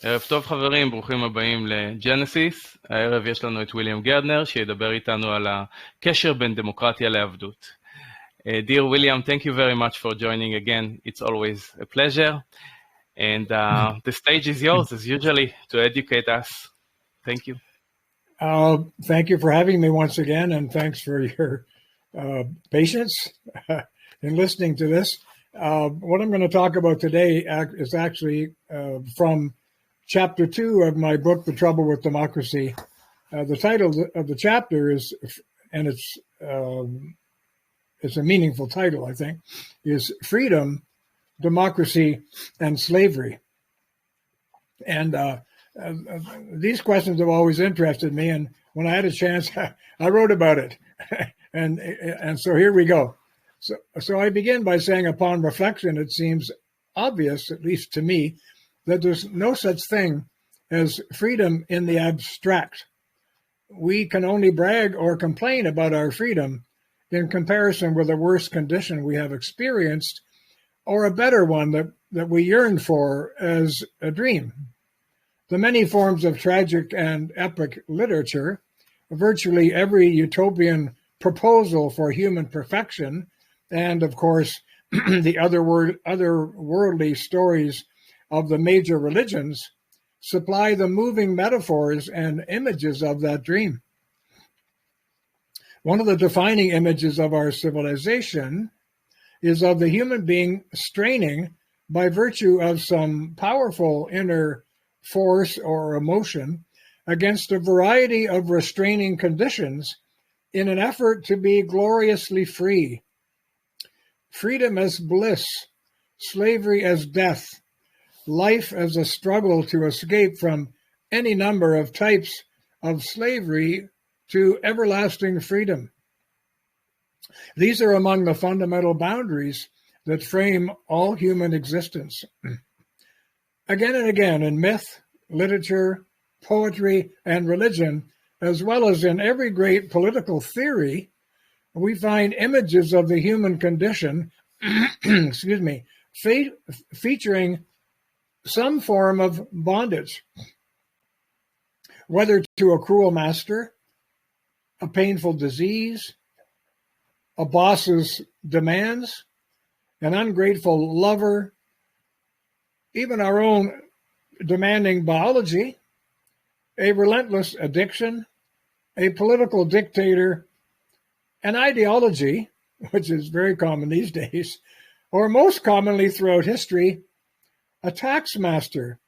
ערב טוב חברים, ברוכים הבאים לג'נסיס. הערב יש לנו את ויליאם גרדנר שידבר איתנו על הקשר בין דמוקרטיה לעבדות. Dear William, thank you very much for joining again. It's always a pleasure. And the stage is yours, as usually, to educate us. Thank you. Thank you for having me once again, and thanks for your patience in listening to this. What I'm going to talk about today is actually from Chapter 2 of my book, The Trouble with Democracy. The title of the chapter is, and it's a meaningful title, I think, is Freedom, Democracy, and Slavery. And these questions have always interested me, and when I had a chance, I wrote about it. and so here we go. So I begin by saying, upon reflection, it seems obvious, at least to me, that there's no such thing as freedom in the abstract. We can only brag or complain about our freedom in comparison with a worse condition we have experienced, or a better one that we yearn for as a dream. The many forms of tragic and epic literature, virtually every utopian proposal for human perfection, and of course, the otherworldly stories of the major religions supply the moving metaphors and images of that dream. One of the defining images of our civilization is of the human being straining by virtue of some powerful inner force or emotion against a variety of restraining conditions in an effort to be gloriously free. Freedom as bliss, slavery as death, life as a struggle to escape from any number of types of slavery to everlasting freedom. These are among the fundamental boundaries that frame all human existence. Again and again in myth, literature, poetry, and religion, as well as in every great political theory, we find images of the human condition, featuring some form of bondage, whether to a cruel master, a painful disease, a boss's demands, an ungrateful lover, even our own demanding biology, a relentless addiction, a political dictator, an ideology, which is very common these days, or most commonly throughout history, a tax master,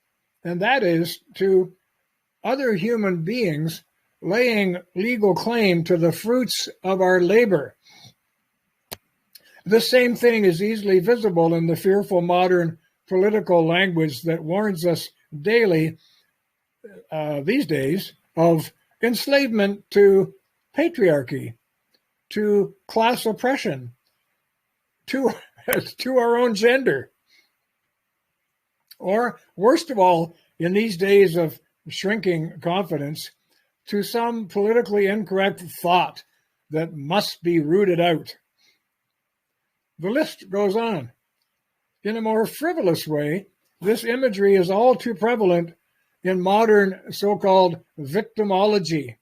and that is to other human beings laying legal claim to the fruits of our labor. The same thing is easily visible in the fearful modern political language that warns us daily these days of enslavement to patriarchy, to class oppression, to our own gender. Or, worst of all, in these days of shrinking confidence, to some politically incorrect thought that must be rooted out. The list goes on. In a more frivolous way, this imagery is all too prevalent in modern so-called victimology,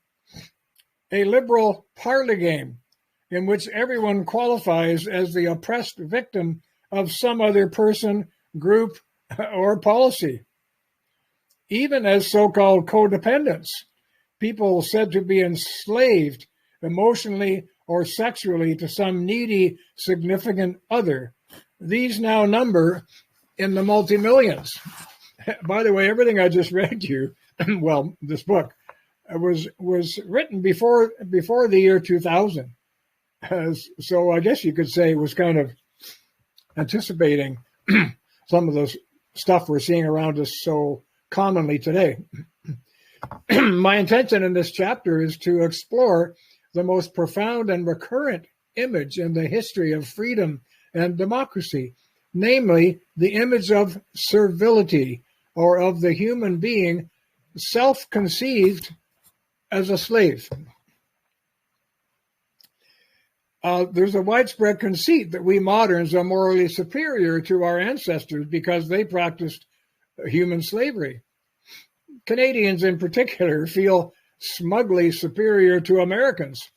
a liberal parlor game in which everyone qualifies as the oppressed victim of some other person, group, or policy. Even as so-called codependents, people said to be enslaved emotionally or sexually to some needy, significant other. These now number in the multi-millions. By the way, everything I just read you, well, this book, was written before the year 2000. So I guess you could say it was kind of anticipating some of the stuff we're seeing around us so commonly today. My intention in this chapter is to explore the most profound and recurrent image in the history of freedom and democracy, namely the image of servility, or of the human being self-conceived as a slave. There's a widespread conceit that we moderns are morally superior to our ancestors because they practiced human slavery. Canadians in particular feel smugly superior to Americans,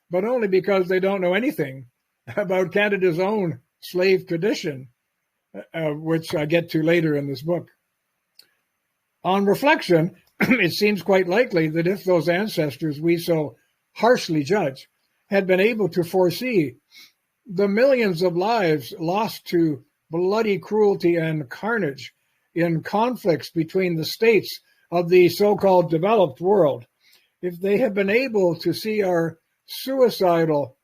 but only because they don't know anything about Canada's own slave tradition, which I get to later in this book. On reflection, it seems quite likely that if those ancestors we so harshly judge had been able to foresee the millions of lives lost to bloody cruelty and carnage in conflicts between the states of the so-called developed world, if they had been able to see our suicidal,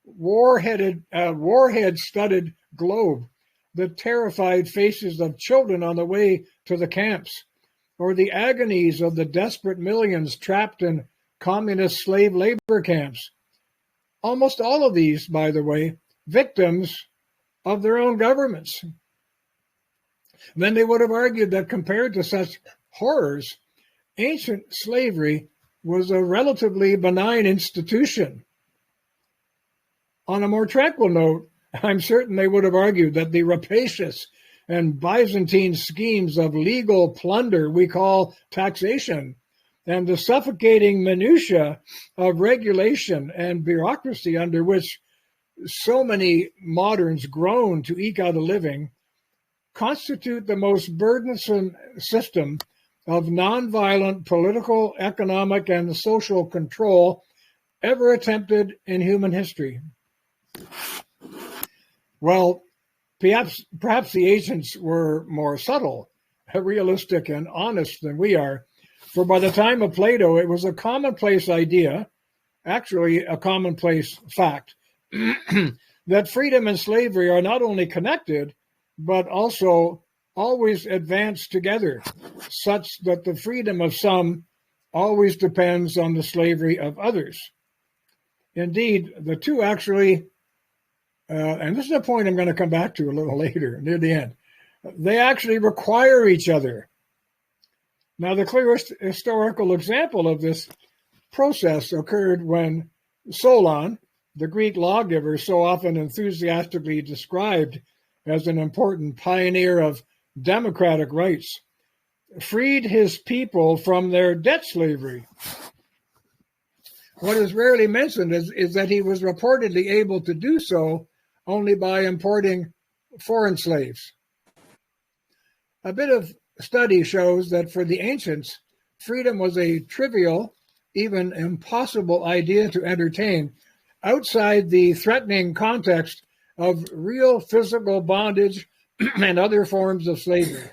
warhead-studded globe, the terrified faces of children on the way to the camps, or the agonies of the desperate millions trapped in communist slave labor camps. Almost all of these, by the way, victims of their own governments. Then they would have argued that compared to such horrors, ancient slavery was a relatively benign institution. On a more tranquil note, I'm certain they would have argued that the rapacious and Byzantine schemes of legal plunder we call taxation, and the suffocating minutiae of regulation and bureaucracy under which so many moderns groan to eke out a living, constitute the most burdensome system of nonviolent political, economic, and social control ever attempted in human history. Well, perhaps the ancients were more subtle, realistic, and honest than we are, for by the time of Plato, it was a commonplace idea, actually a commonplace fact, that freedom and slavery are not only connected, but also always advance together, such that the freedom of some always depends on the slavery of others. Indeed, the two actually, and this is a point I'm going to come back to a little later, near the end, they actually require each other. Now, the clearest historical example of this process occurred when Solon, the Greek lawgiver so often enthusiastically described as an important pioneer of democratic rights, freed his people from their debt slavery. What is rarely mentioned is that he was reportedly able to do so only by importing foreign slaves. A bit of study shows that for the ancients, freedom was a trivial, even impossible idea to entertain outside the threatening context of real physical bondage and other forms of slavery.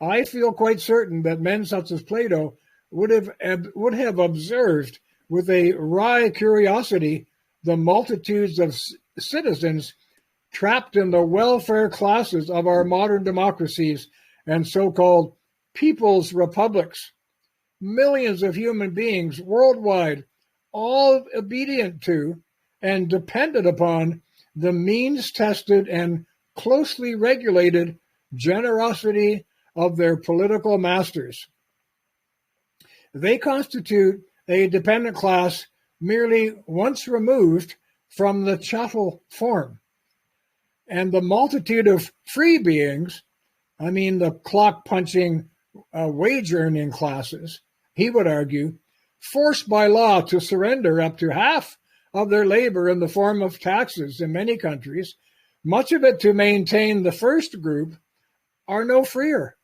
I feel quite certain that men such as Plato would have observed with a wry curiosity the multitudes of citizens trapped in the welfare classes of our modern democracies and so-called people's republics. Millions of human beings worldwide, all obedient to and dependent upon the means-tested and closely regulated generosity of their political masters. They constitute a dependent class merely once removed from the chattel form. And the multitude of free beings, I mean the clock-punching, wage-earning classes, he would argue, forced by law to surrender up to half of their labor in the form of taxes in many countries, much of it to maintain the first group, are no freer.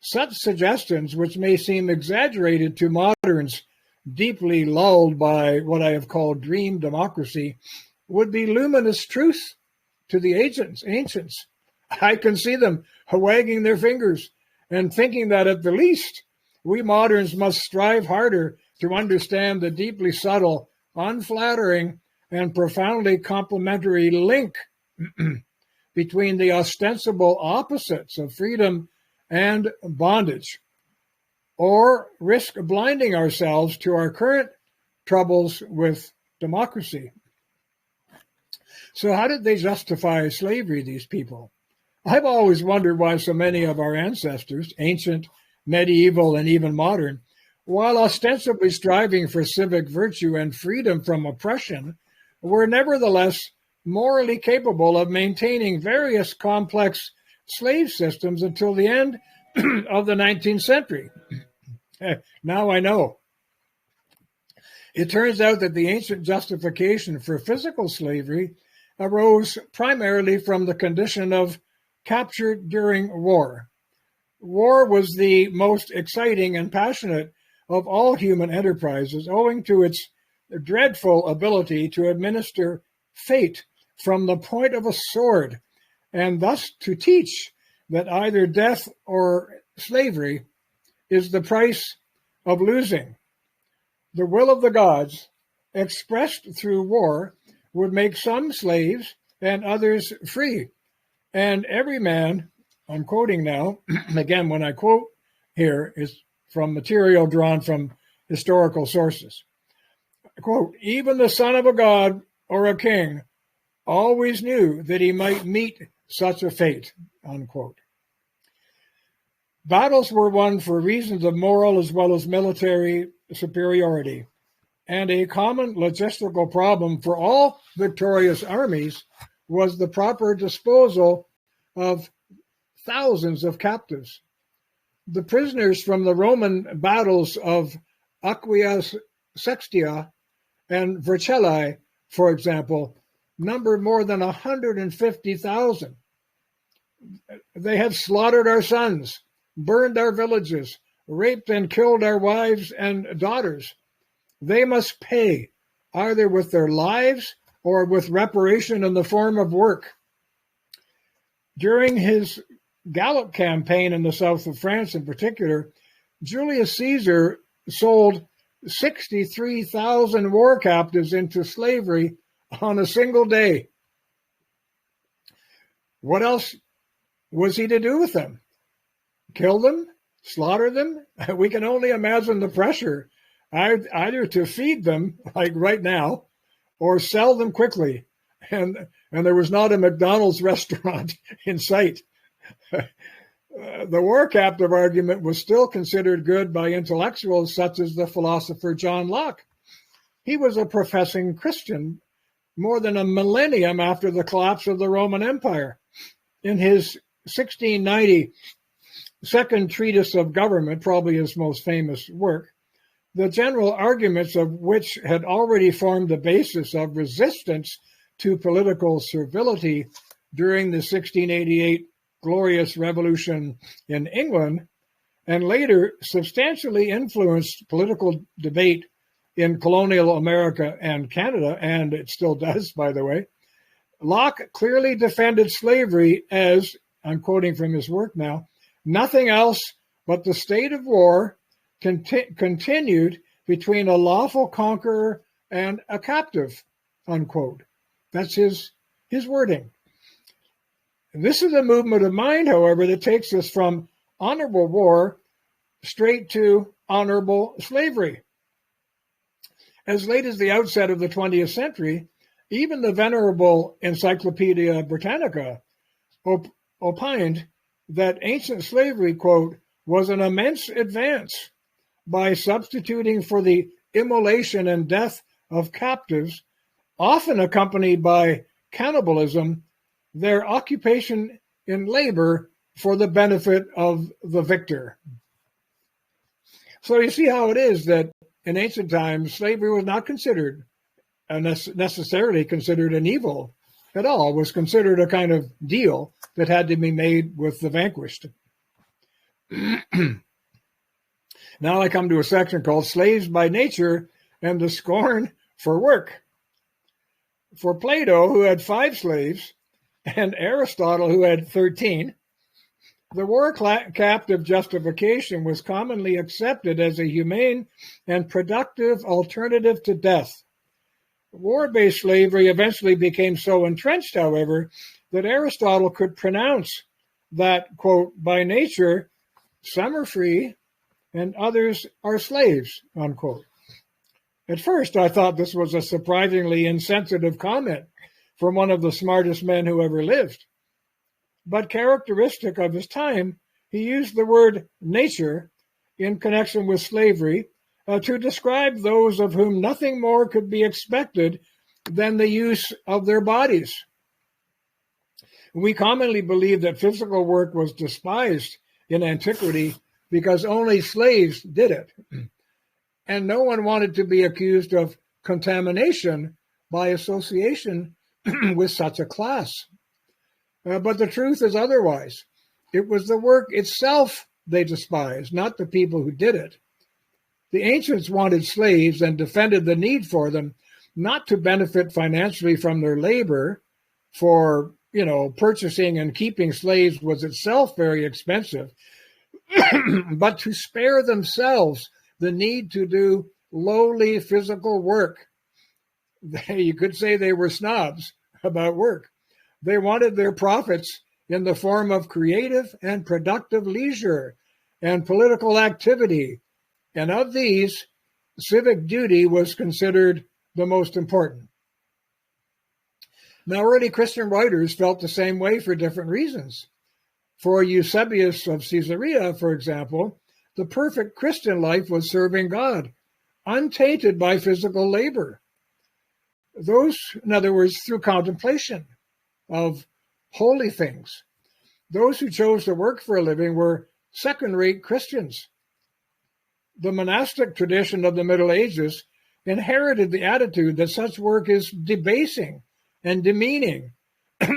Such suggestions, which may seem exaggerated to moderns deeply lulled by what I have called dream democracy, would be luminous truth to the ancients. I can see them wagging their fingers and thinking that at the least we moderns must strive harder to understand the deeply subtle, unflattering, and profoundly complementary link between the ostensible opposites of freedom and bondage, or risk blinding ourselves to our current troubles with democracy. So how did they justify slavery, these people? I've always wondered why so many of our ancestors, ancient, medieval, and even modern, while ostensibly striving for civic virtue and freedom from oppression, were nevertheless morally capable of maintaining various complex slave systems until the end of the 19th century. Now I know. It turns out that the ancient justification for physical slavery arose primarily from the condition of capture during war. War was the most exciting and passionate of all human enterprises, owing to its dreadful ability to administer fate from the point of a sword, and thus to teach that either death or slavery is the price of losing. The will of the gods, expressed through war, would make some slaves and others free. And every man, I'm quoting now, again, when I quote here is from material drawn from historical sources. Quote, even the son of a god or a king always knew that he might meet such a fate, unquote. Battles were won for reasons of moral as well as military superiority, and a common logistical problem for all victorious armies was the proper disposal of thousands of captives. The prisoners from the Roman battles of Aquia Sextia and Vercellae, for example, numbered more than 150,000. They had slaughtered our sons, burned our villages, raped and killed our wives and daughters. They must pay, either with their lives or with reparation in the form of work. During his Gallic campaign in the south of France in particular, Julius Caesar sold 63,000 war captives into slavery on a single day. What else was he to do with them? Kill them? Slaughter them? We can only imagine the pressure, either to feed them, like right now, or sell them quickly. And there was not a McDonald's restaurant in sight. The war captive argument was still considered good by intellectuals such as the philosopher John Locke. He was a professing Christian more than a millennium after the collapse of the Roman Empire. In his 1690 Second Treatise of Government, probably his most famous work, the general arguments of which had already formed the basis of resistance to political servility during the 1688 Glorious Revolution in England, and later substantially influenced political debate in colonial America and Canada, and it still does, by the way. Locke clearly defended slavery as, I'm quoting from his work now, nothing else but the state of war continued between a lawful conqueror and a captive, unquote. That's his wording. This is a movement of mind, however, that takes us from honorable war straight to honorable slavery. As late as the outset of the 20th century, even the venerable Encyclopedia Britannica opined that ancient slavery, quote, was an immense advance by substituting for the immolation and death of captives, often accompanied by cannibalism, their occupation in labor for the benefit of the victor. So you see how it is that in ancient times, slavery was not considered necessarily considered an evil at all. It was considered a kind of deal that had to be made with the vanquished. Now I come to a section called Slaves by Nature and the Scorn for Work. For Plato, who had 5 slaves, and Aristotle, who had 13, the war captive justification was commonly accepted as a humane and productive alternative to death. War-based slavery eventually became so entrenched, however, that Aristotle could pronounce that, quote, by nature, some are free and others are slaves, unquote. At first, I thought this was a surprisingly insensitive comment from one of the smartest men who ever lived. But characteristic of his time, he used the word nature in connection with slavery to describe those of whom nothing more could be expected than the use of their bodies. We commonly believe that physical work was despised in antiquity because only slaves did it. And no one wanted to be accused of contamination by association with such a class. But the truth is otherwise. It was the work itself they despised, not the people who did it. The ancients wanted slaves and defended the need for them, not to benefit financially from their labor, for, purchasing and keeping slaves was itself very expensive, but to spare themselves the need to do lowly physical work. You could say they were snobs about work. They wanted their profits in the form of creative and productive leisure and political activity. And of these, civic duty was considered the most important. Now, early Christian writers felt the same way for different reasons. For Eusebius of Caesarea, for example, the perfect Christian life was serving God, untainted by physical labor. In other words, through contemplation of holy things. Those who chose to work for a living were second-rate Christians. The monastic tradition of the Middle Ages inherited the attitude that such work is debasing and demeaning,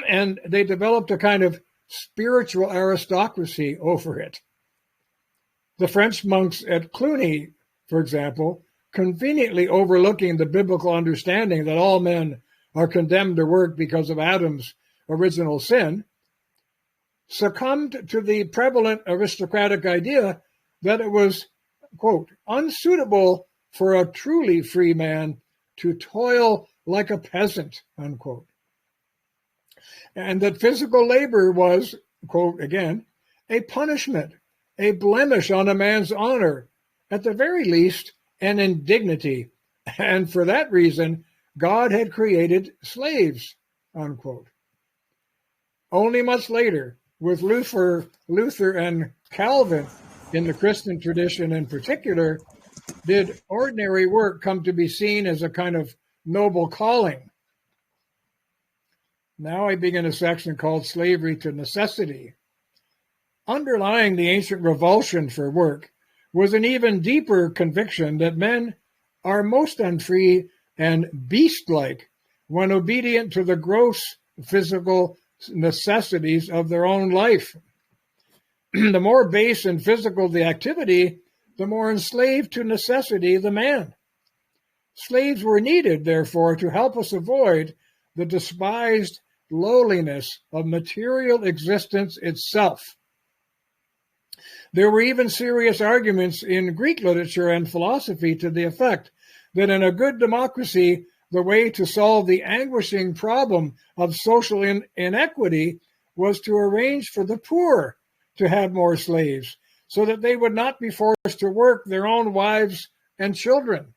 and they developed a kind of spiritual aristocracy over it. The French monks at Cluny, for example, conveniently overlooking the biblical understanding that all men are condemned to work because of Adam's original sin, succumbed to the prevalent aristocratic idea that it was, quote, unsuitable for a truly free man to toil like a peasant, unquote. And that physical labor was, quote again, a punishment, a blemish on a man's honor, at the very least, an indignity. And for that reason, God had created slaves, unquote. Only much later, with Luther and Calvin in the Christian tradition in particular, did ordinary work come to be seen as a kind of noble calling. Now I begin a section called Slavery to Necessity. Underlying the ancient revulsion for work was an even deeper conviction that men are most unfree and beast-like when obedient to the gross physical necessities of their own life. The more base and physical the activity, the more enslaved to necessity the man. Slaves were needed, therefore, to help us avoid the despised lowliness of material existence itself. There were even serious arguments in Greek literature and philosophy to the effect that in a good democracy, the way to solve the anguishing problem of social inequity was to arrange for the poor to have more slaves, so that they would not be forced to work their own wives and children.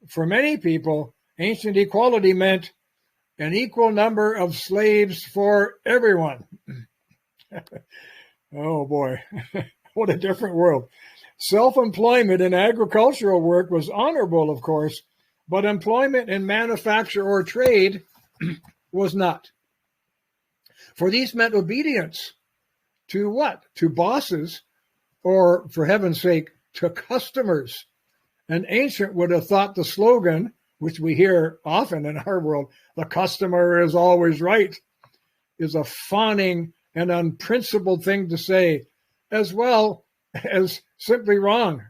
For many people, ancient equality meant an equal number of slaves for everyone. Oh boy, what a different world. Self-employment in agricultural work was honorable, of course, but employment in manufacture or trade was not. For these meant obedience to what? To bosses, or for heaven's sake, to customers. An ancient would have thought the slogan, which we hear often in our world, the customer is always right, is a fawning and unprincipled thing to say, as well as simply wrong.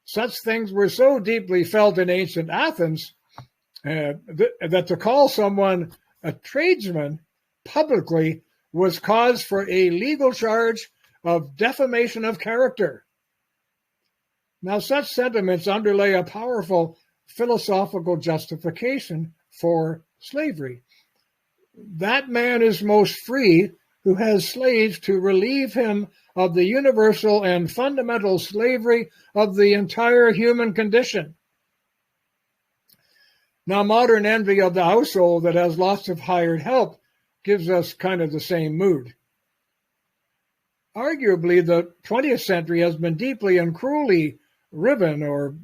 Such things were so deeply felt in ancient Athens that to call someone a tradesman publicly was cause for a legal charge of defamation of character. Now, such sentiments underlay a powerful philosophical justification for slavery. That man is most free who has slaves to relieve him of the universal and fundamental slavery of the entire human condition. Now, modern envy of the household that has lots of hired help gives us kind of the same mood. Arguably, the 20th century has been deeply and cruelly riven or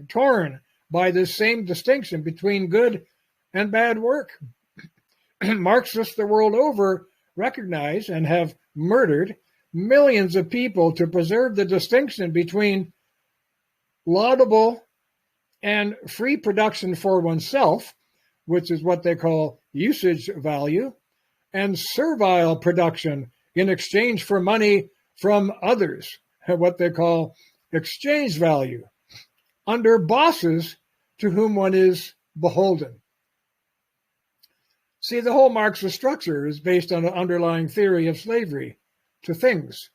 torn by this same distinction between good and bad work. Marxists the world over recognize and have murdered millions of people to preserve the distinction between laudable and free production for oneself, which is what they call usage value, and servile production in exchange for money from others, what they call exchange value, under bosses to whom one is beholden. See, the whole Marxist structure is based on an underlying theory of slavery to things.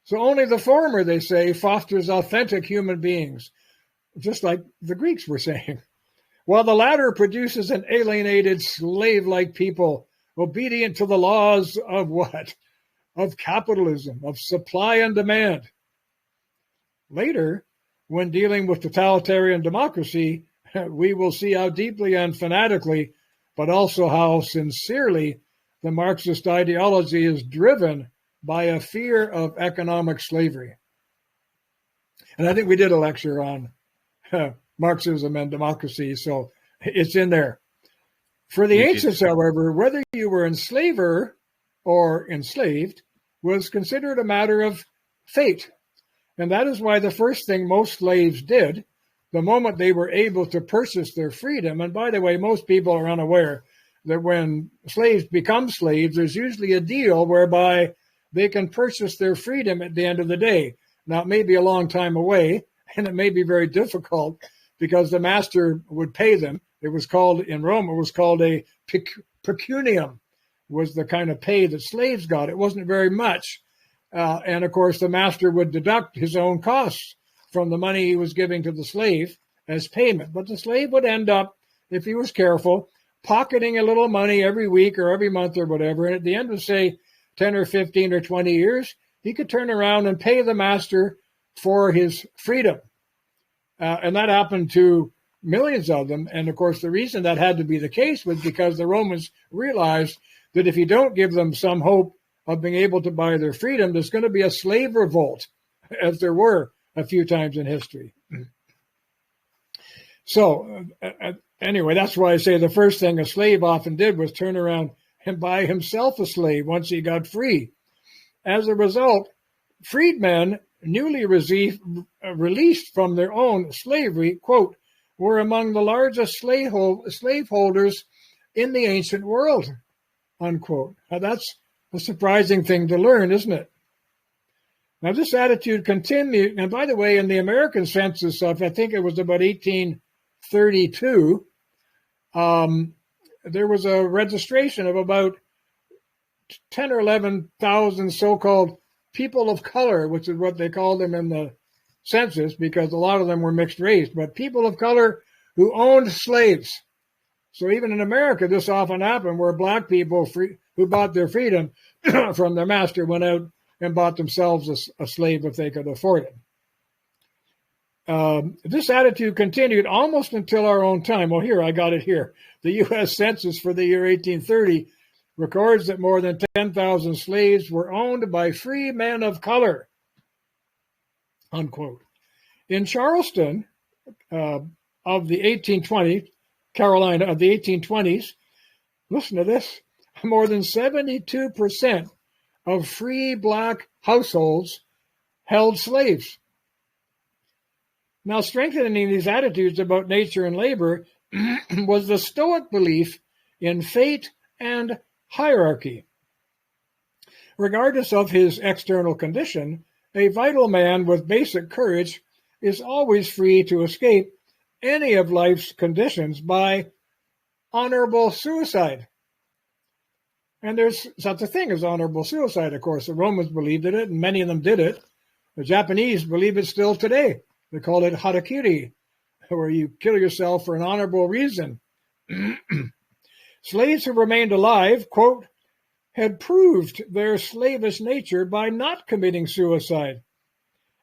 So only the former, they say, fosters authentic human beings, just like the Greeks were saying, while the latter produces an alienated, slave-like people, obedient to the laws of what? Of capitalism, of supply and demand. Later, when dealing with totalitarian democracy, we will see how deeply and fanatically, but also how sincerely, the Marxist ideology is driven by a fear of economic slavery. And I think we did a lecture on Marxism and democracy, so it's in there. For the ancients, however, whether you were enslaver or enslaved was considered a matter of fate. And that is why the first thing most slaves did, the moment they were able to purchase their freedom, and by the way, most people are unaware that when slaves become slaves, there's usually a deal whereby they can purchase their freedom at the end of the day. Now, it may be a long time away, and it may be very difficult because the master would pay them. It was called, in Rome, it was called a pecunium, was the kind of pay that slaves got. It wasn't very much. And of course, the master would deduct his own costs from the money he was giving to the slave as payment. But the slave would end up, if he was careful, pocketing a little money every week or every month or whatever. And at the end of, say, 10 or 15 or 20 years, he could turn around and pay the master for his freedom. And that happened to millions of them. And of course, the reason that had to be the case was because the Romans realized that if you don't give them some hope of being able to buy their freedom, there's going to be a slave revolt, as there were a few times in history. So anyway, that's why I say the first thing a slave often did was turn around and buy himself a slave once he got free. As a result, freedmen newly released from their own slavery, quote, were among the largest slaveholders in the ancient world, unquote. Now, that's a surprising thing to learn, isn't it? Now, this attitude continued, and by the way, in the American census of, I think it was about 1832, there was a registration of about 10 or 11,000 so-called people of color, which is what they called them in the census, because a lot of them were mixed race, but people of color who owned slaves. So even in America, this often happened where black people who bought their freedom from their master went out and bought themselves a slave if they could afford it. This attitude continued almost until our own time. Well, here, I got it here. The U.S. Census for the year 1830 records that more than 10,000 slaves were owned by free men of color, unquote. In Charleston of the 1820s, Carolina of the 1820s, listen to this, more than 72% of free black households held slaves. Now, strengthening these attitudes about nature and labor was the Stoic belief in fate and hierarchy. Regardless of his external condition, a vital man with basic courage is always free to escape any of life's conditions by honorable suicide. And there's such a thing as honorable suicide, of course. The Romans believed in it, and many of them did it. The Japanese believe it still today. They call it harakiri, where you kill yourself for an honorable reason. Slaves who remained alive, quote, had proved their slavish nature by not committing suicide.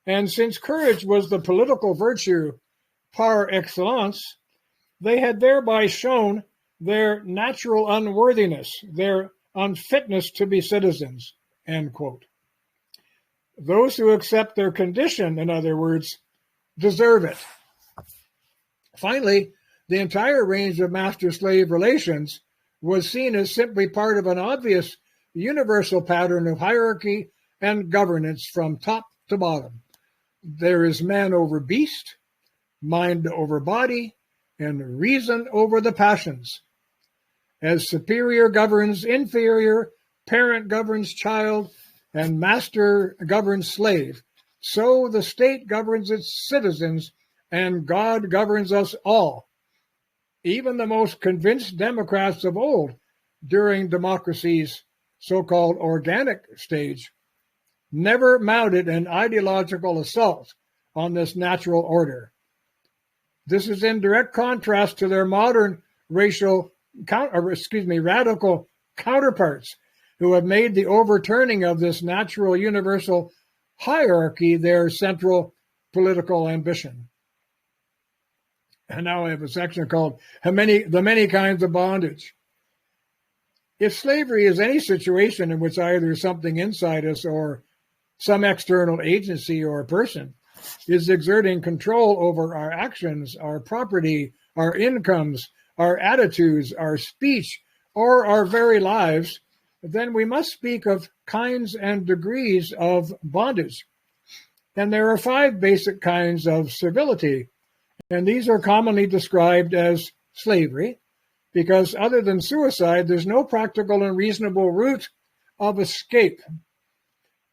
And since courage was the political virtue par excellence, they had thereby shown their natural unworthiness, their unfitness to be citizens, end quote. Those who accept their condition, in other words, deserve it. Finally, the entire range of master-slave relations was seen as simply part of an obvious universal pattern of hierarchy and governance from top to bottom. There is man over beast, mind over body, and reason over the passions. As superior governs inferior, parent governs child, and master governs slave, so the state governs its citizens, and God governs us all. Even the most convinced Democrats of old, during democracy's so-called organic stage, never mounted an ideological assault on this natural order. This is in direct contrast to their modern radical counterparts who have made the overturning of this natural universal hierarchy their central political ambition. And now I have a section called The Many Kinds of Bondage. If slavery is any situation in which either something inside us or some external agency or person is exerting control over our actions, our property, our incomes, our attitudes, our speech, or our very lives, then we must speak of kinds and degrees of bondage. And there are 5 basic kinds of servility, and these are commonly described as slavery, because other than suicide, there's no practical and reasonable route of escape.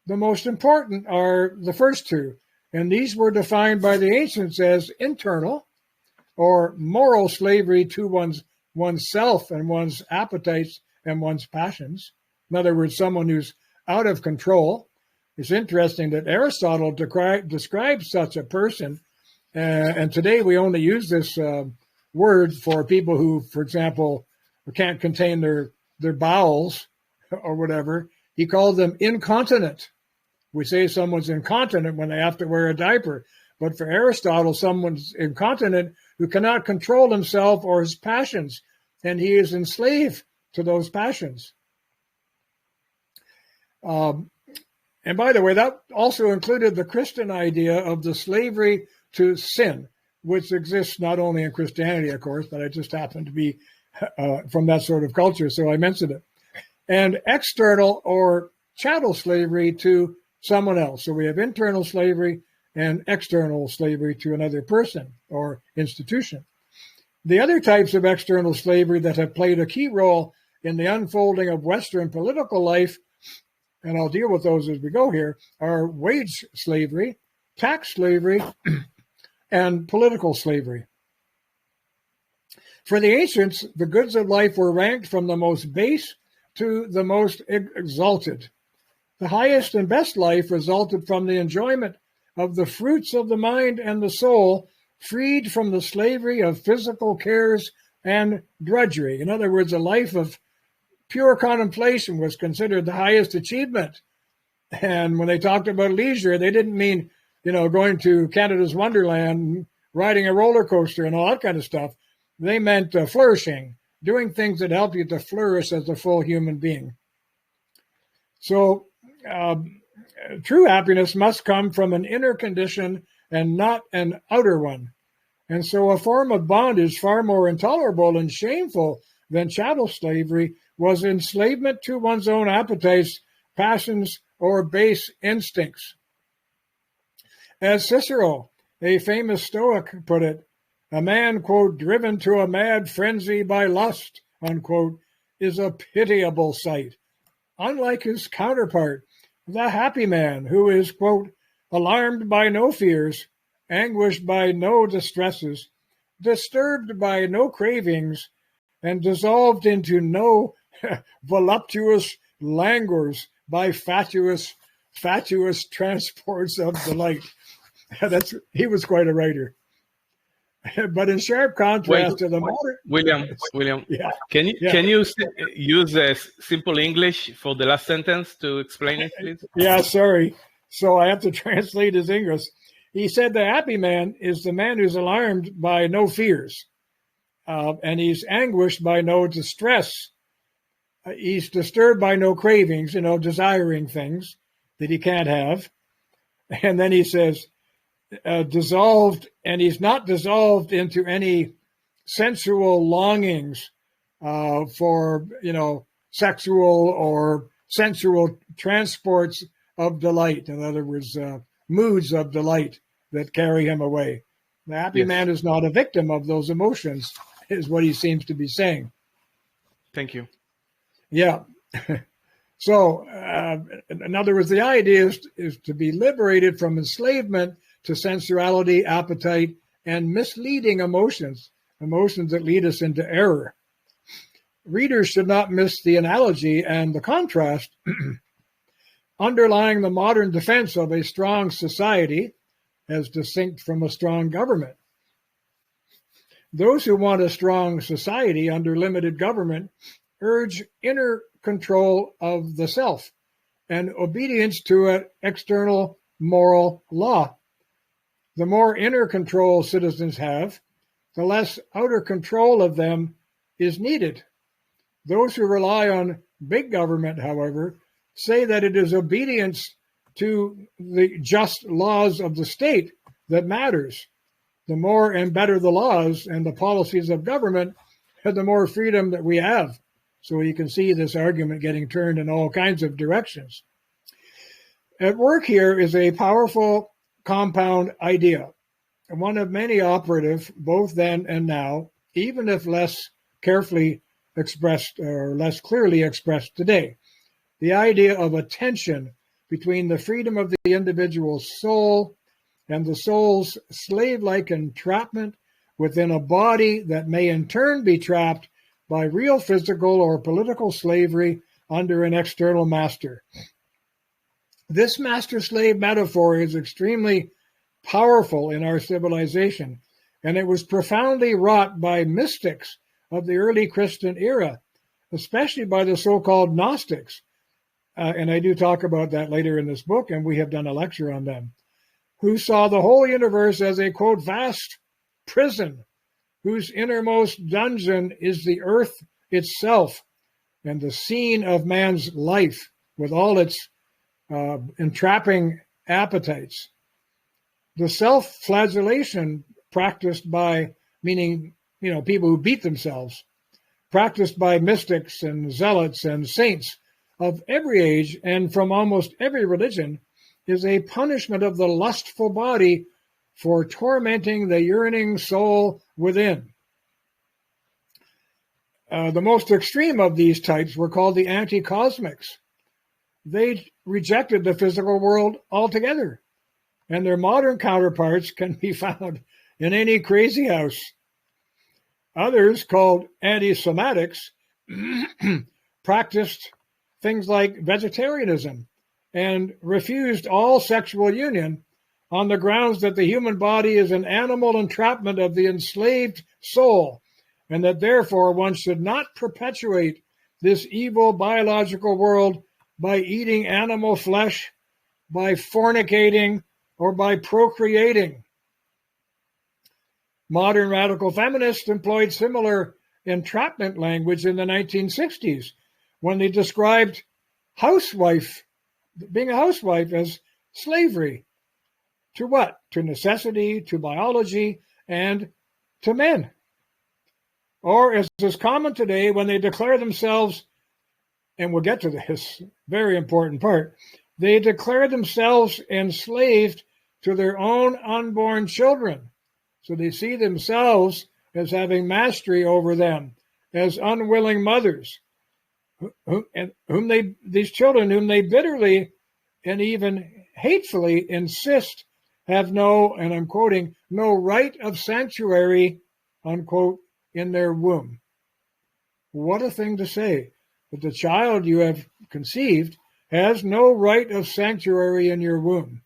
The most important are the first 2, and these were defined by the ancients as internal or moral slavery to oneself and one's appetites and one's passions. In other words, someone who's out of control. It's interesting that Aristotle describes such a person, and today we only use this word for people who, for example, can't contain their bowels or whatever. He called them incontinent. We say someone's incontinent when they have to wear a diaper, but for Aristotle, someone's incontinent who cannot control himself or his passions, and he is enslaved to those passions. And by the way, that also included the Christian idea of the slavery to sin, which exists not only in Christianity, of course, but I just happen to be from that sort of culture, so I mentioned it. And external or chattel slavery to someone else. So we have internal slavery and external slavery to another person or institution. The other types of external slavery that have played a key role in the unfolding of Western political life, and I'll deal with those as we go here, are wage slavery, tax slavery, and political slavery. For the ancients, the goods of life were ranked from the most base to the most exalted. The highest and best life resulted from the enjoyment of the fruits of the mind and the soul, freed from the slavery of physical cares and drudgery. In other words, a life of pure contemplation was considered the highest achievement. And when they talked about leisure, they didn't mean, going to Canada's Wonderland, riding a roller coaster and all that kind of stuff. They meant flourishing, doing things that help you to flourish as a full human being. So true happiness must come from an inner condition and not an outer one. And so a form of bondage far more intolerable and shameful than chattel slavery was enslavement to one's own appetites, passions, or base instincts. As Cicero, a famous Stoic, put it, a man, quote, driven to a mad frenzy by lust, unquote, is a pitiable sight. Unlike his counterpart, the happy man, who is, quote, alarmed by no fears, anguished by no distresses, disturbed by no cravings, and dissolved into no voluptuous languors by fatuous transports of delight. He was quite a writer. But in sharp contrast to the modern... William, yeah. Can you use simple English for the last sentence to explain it, please? Yeah, sorry. So I have to translate his English. He said the happy man is the man who's alarmed by no fears, and he's anguished by no distress. He's disturbed by no cravings, desiring things that he can't have. And then he says, dissolved, and he's not dissolved into any sensual longings for, sexual or sensual transports of delight. In other words, moods of delight that carry him away. The happy man is not a victim of those emotions, is what he seems to be saying. Thank you. Yeah. So, in other words, the idea is to be liberated from enslavement to sensuality, appetite, and misleading emotions that lead us into error. Readers should not miss the analogy and the contrast underlying the modern defense of a strong society as distinct from a strong government. Those who want a strong society under limited government urge inner control of the self and obedience to an external moral law. The more inner control citizens have, the less outer control of them is needed. Those who rely on big government, however, say that it is obedience to the just laws of the state that matters. The more and better the laws and the policies of government, the more freedom that we have. So you can see this argument getting turned in all kinds of directions. At work here is a powerful compound idea, one of many operative both then and now, even if less carefully expressed or less clearly expressed today. The idea of a tension between the freedom of the individual's soul and the soul's slave-like entrapment within a body that may in turn be trapped by real physical or political slavery under an external master. This master-slave metaphor is extremely powerful in our civilization, and it was profoundly wrought by mystics of the early Christian era, especially by the so-called Gnostics. And I do talk about that later in this book, and we have done a lecture on them, who saw the whole universe as a, quote, vast prison, whose innermost dungeon is the earth itself and the scene of man's life with all its entrapping appetites. The self-flagellation practiced by, meaning, people who beat themselves, practiced by mystics and zealots and saints of every age and from almost every religion, is a punishment of the lustful body for tormenting the yearning soul within. The most extreme of these types were called the anti-cosmics. They rejected the physical world altogether, and their modern counterparts can be found in any crazy house. Others, called anti-somatics, practiced things like vegetarianism and refused all sexual union on the grounds that the human body is an animal entrapment of the enslaved soul, and that therefore one should not perpetuate this evil biological world by eating animal flesh, by fornicating, or by procreating. Modern radical feminists employed similar entrapment language in the 1960s when they described being a housewife as slavery. To what? To necessity, to biology, and to men. Or, as is common today, when they declare themselves, and we'll get to this very important part, they declare themselves enslaved to their own unborn children. So they see themselves as having mastery over them, as unwilling mothers, these children whom they bitterly and even hatefully insist have no, and I'm quoting, no right of sanctuary, unquote, in their womb. What a thing to say, that the child you have conceived has no right of sanctuary in your womb.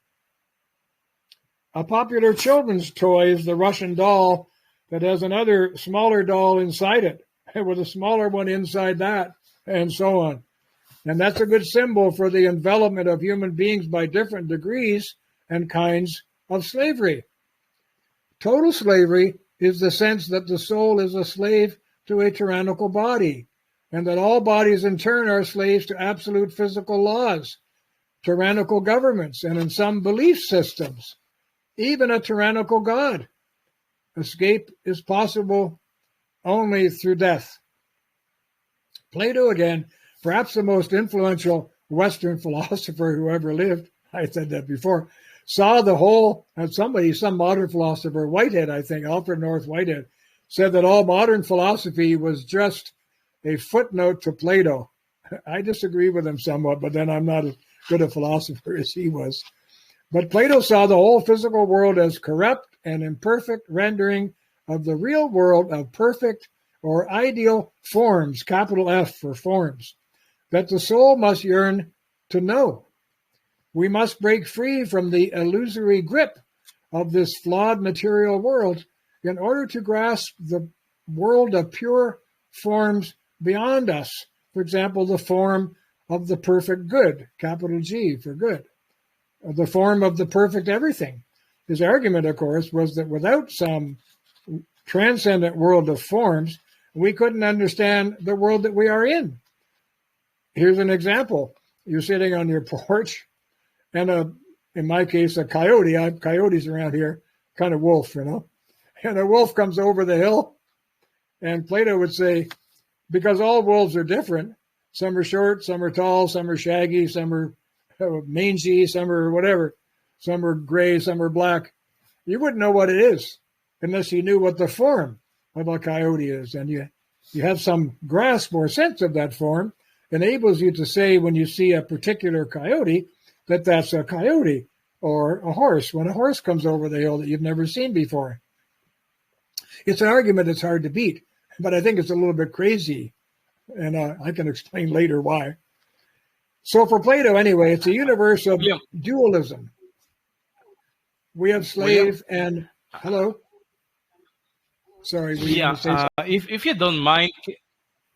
A popular children's toy is the Russian doll that has another smaller doll inside it, with a smaller one inside that, and so on. And that's a good symbol for the envelopment of human beings by different degrees and kinds of slavery. Total slavery is the sense that the soul is a slave to a tyrannical body, and that all bodies in turn are slaves to absolute physical laws, tyrannical governments, and in some belief systems, even a tyrannical God. Escape is possible only through death. Plato, again, perhaps the most influential Western philosopher who ever lived, I said that before, saw the whole, some modern philosopher, Whitehead, I think, Alfred North Whitehead, said that all modern philosophy was just a footnote to Plato. I disagree with him somewhat, but then I'm not as good a philosopher as he was. But Plato saw the whole physical world as corrupt and imperfect rendering of the real world of perfect or ideal forms, capital F for forms, that the soul must yearn to know. We must break free from the illusory grip of this flawed material world in order to grasp the world of pure forms beyond us. For example, the form of the perfect good, capital G for good, the form of the perfect everything. His argument, of course, was that without some transcendent world of forms, we couldn't understand the world that we are in. Here's an example. You're sitting on your porch, and in my case, a coyote. I have coyotes around here, kind of wolf, you know. And a wolf comes over the hill, and Plato would say, because all wolves are different, some are short, some are tall, some are shaggy, some are mangy, some are whatever, some are gray, some are black. You wouldn't know what it is unless you knew what the form of a coyote is. And you have some grasp or sense of that form, enables you to say when you see a particular coyote that that's a coyote, or a horse, when a horse comes over the hill that you've never seen before. It's an argument that's hard to beat, but I think it's a little bit crazy, and I can explain later why. So for Plato, anyway, it's a universe of dualism. We have slave and... Hello? Sorry. If you don't mind...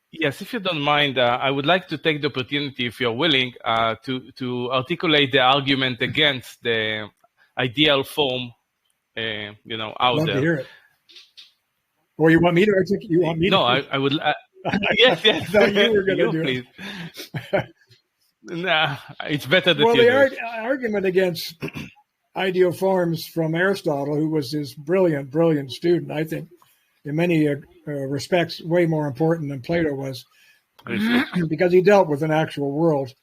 Yes, if you don't mind, I would like to take the opportunity, if you're willing, to articulate the argument against the ideal form, out Love there. To hear it. Or you want me to articulate? You want me? No, to... I would. Yes. I thought you were going to do please. it. Nah, it's better that well, you the argument against ideal forms from Aristotle, who was his brilliant student, I think, in many respects, way more important than Plato was, because he dealt with an actual world.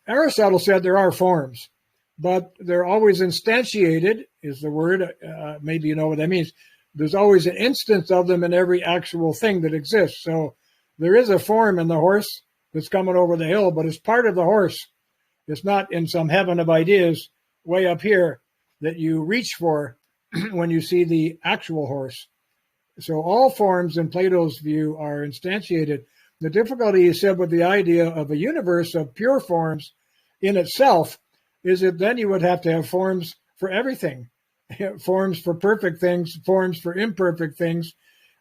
Aristotle said there are forms, but they're always instantiated, is the word. Maybe you know what that means. There's always an instance of them in every actual thing that exists. So there is a form in the horse that's coming over the hill, but it's part of the horse. It's not in some heaven of ideas way up here that you reach for when you see the actual horse. So all forms in Plato's view are instantiated. The difficulty, he said, with the idea of a universe of pure forms in itself is that then you would have to have forms for everything. Forms for perfect things, forms for imperfect things,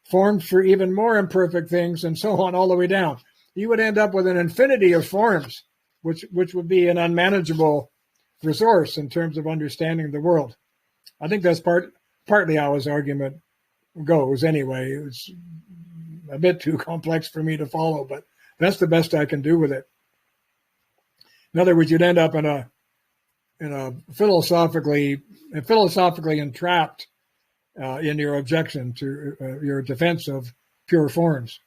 forms for even more imperfect things, and so on all the way down. You would end up with an infinity of forms, which would be an unmanageable resource in terms of understanding the world. I think that's partly how his argument goes anyway. It's a bit too complex for me to follow, but that's the best I can do with it. In other words, you'd end up in a philosophically entrapped in your objection to your defense of pure forms.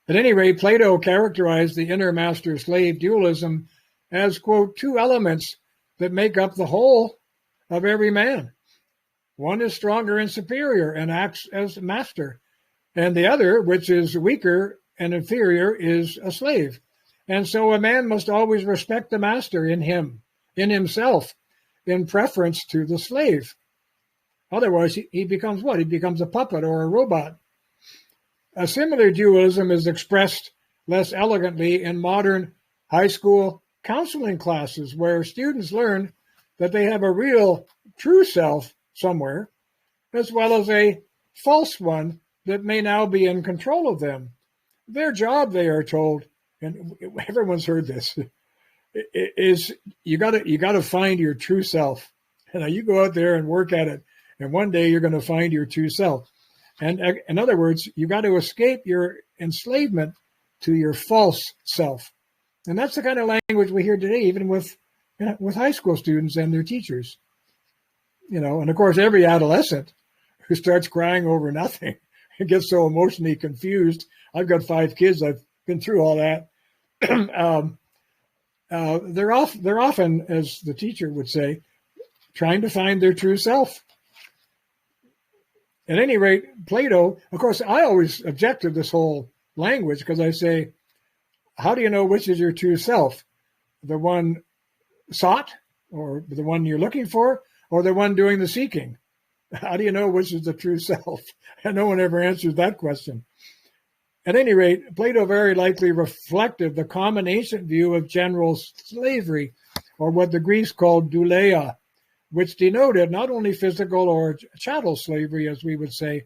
At any rate, Plato characterized the inner master-slave dualism as, quote, two elements that make up the whole of every man. One is stronger and superior and acts as master, and the other, which is weaker and inferior, is a slave. And so a man must always respect the master in himself, in preference to the slave. Otherwise, he becomes what? He becomes a puppet or a robot. A similar dualism is expressed less elegantly in modern high school counseling classes, where students learn that they have a real, true self somewhere, as well as a false one that may now be in control of them. Their job, they are told, and everyone's heard this, is you got to find your true self. And you go out there and work at it, and one day you're going to find your true self. And in other words, you got to escape your enslavement to your false self. And that's the kind of language we hear today, even with high school students and their teachers. And of course, every adolescent who starts crying over nothing and gets so emotionally confused. I've got 5 kids. I've been through all that. they're often, as the teacher would say, trying to find their true self. At any rate, Plato, of course, I always object to this whole language because I say, how do you know which is your true self? The one sought, or the one you're looking for, or the one doing the seeking? How do you know which is the true self? And no one ever answers that question. At any rate, Plato very likely reflected the common ancient view of general slavery, or what the Greeks called douleia, which denoted not only physical or chattel slavery, as we would say,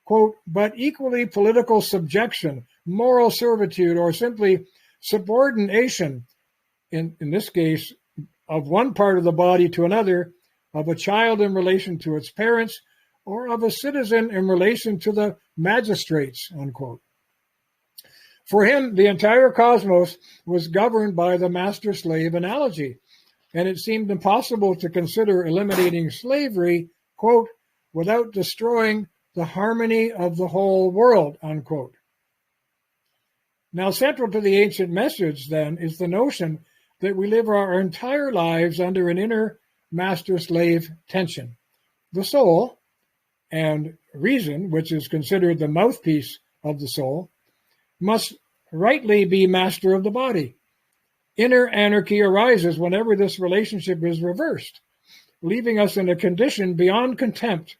quote, but equally political subjection, moral servitude, or simply subordination, in this case, of one part of the body to another, of a child in relation to its parents, or of a citizen in relation to the magistrates, unquote. For him, the entire cosmos was governed by the master-slave analogy, and it seemed impossible to consider eliminating slavery, quote, without destroying the harmony of the whole world, unquote. Now, central to the ancient message, then, is the notion that we live our entire lives under an inner master-slave tension. The soul, and reason, which is considered the mouthpiece of the soul, must rightly be master of the body. Inner anarchy arises whenever this relationship is reversed, leaving us in a condition beyond contempt,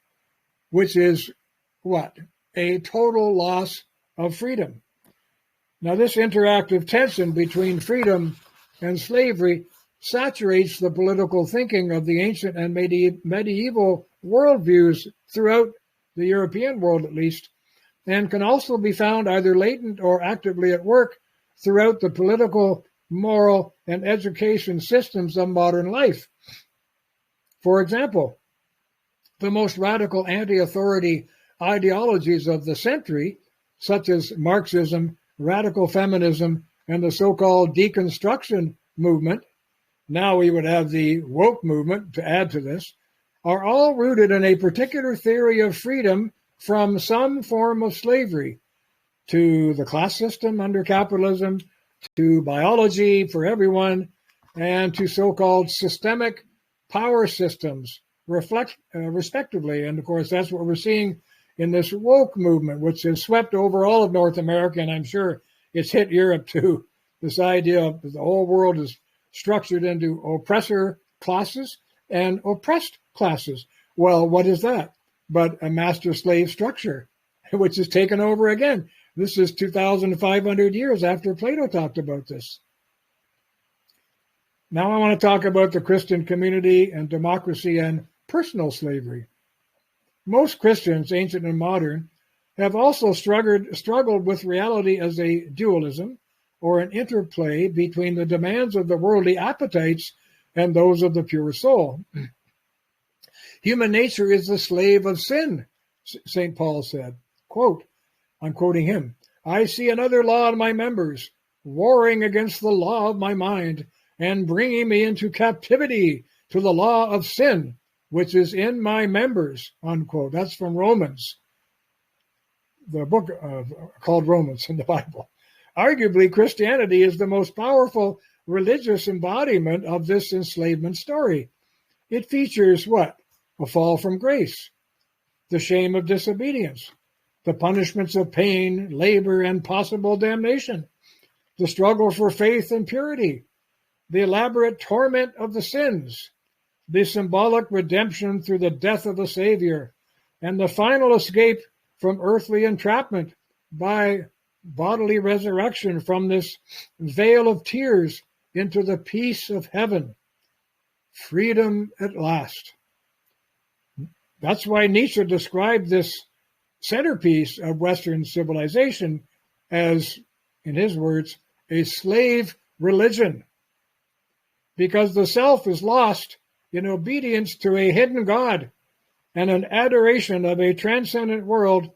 which is what? A total loss of freedom. Now, this interactive tension between freedom and slavery saturates the political thinking of the ancient and medieval worldviews throughout the European world, at least, and can also be found either latent or actively at work throughout the political, moral, and education systems of modern life. For example, the most radical anti-authority ideologies of the century, such as Marxism, radical feminism, and the so-called deconstruction movement, now we would have the woke movement to add to this, are all rooted in a particular theory of freedom from some form of slavery, to the class system under capitalism, to biology for everyone, and to so-called systemic power systems, respectively. And of course, that's what we're seeing in this woke movement, which has swept over all of North America, and I'm sure it's hit Europe too. This idea of the whole world is structured into oppressor classes and oppressed classes. Well, what is that but a master-slave structure, which is taken over again? This is 2,500 years after Plato talked about this. Now I want to talk about the Christian community and democracy and personal slavery. Most Christians, ancient and modern, have also struggled with reality as a dualism, or an interplay between the demands of the worldly appetites and those of the pure soul. Human nature is the slave of sin, St. Paul said. Quote, I'm quoting him, I see another law in my members, warring against the law of my mind, and bringing me into captivity to the law of sin, which is in my members, unquote. That's from Romans, the book called Romans in the Bible. Arguably, Christianity is the most powerful religious embodiment of this enslavement story. It features what? A fall from grace, the shame of disobedience, the punishments of pain, labor, and possible damnation, the struggle for faith and purity, the elaborate torment of the sins, the symbolic redemption through the death of the Savior, and the final escape from earthly entrapment by bodily resurrection from this veil of tears into the peace of heaven. Freedom at last. That's why Nietzsche described this centerpiece of Western civilization as, in his words, a slave religion, because the self is lost in obedience to a hidden God and an adoration of a transcendent world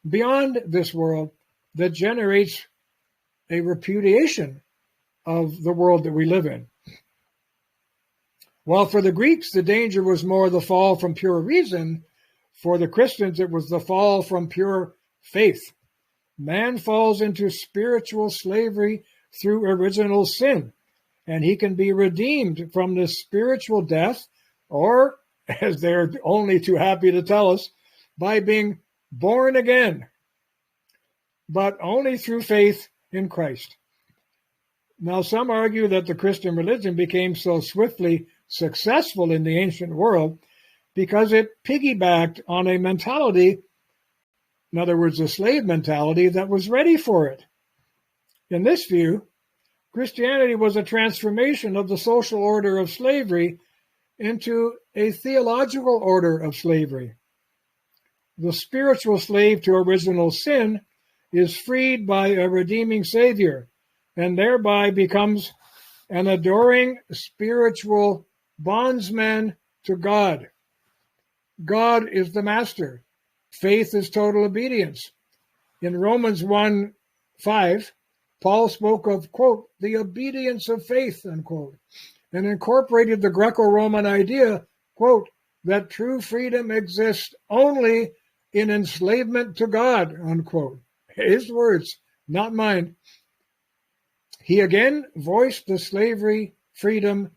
beyond this world that generates a repudiation of the world that we live in. While for the Greeks, the danger was more the fall from pure reason, for the Christians, it was the fall from pure faith. Man falls into spiritual slavery through original sin, and he can be redeemed from this spiritual death, or, as they're only too happy to tell us, by being born again, but only through faith in Christ. Now, some argue that the Christian religion became so swiftly successful in the ancient world because it piggybacked on a mentality, in other words, a slave mentality, that was ready for it. In this view, Christianity was a transformation of the social order of slavery into a theological order of slavery. The spiritual slave to original sin is freed by a redeeming Savior and thereby becomes an adoring spiritual bondsman to God. God is the master. Faith is total obedience. In Romans 1:5, Paul spoke of, quote, the obedience of faith, unquote, and incorporated the Greco-Roman idea, quote, that true freedom exists only in enslavement to God, unquote. His words, not mine. He again voiced the slavery, freedom,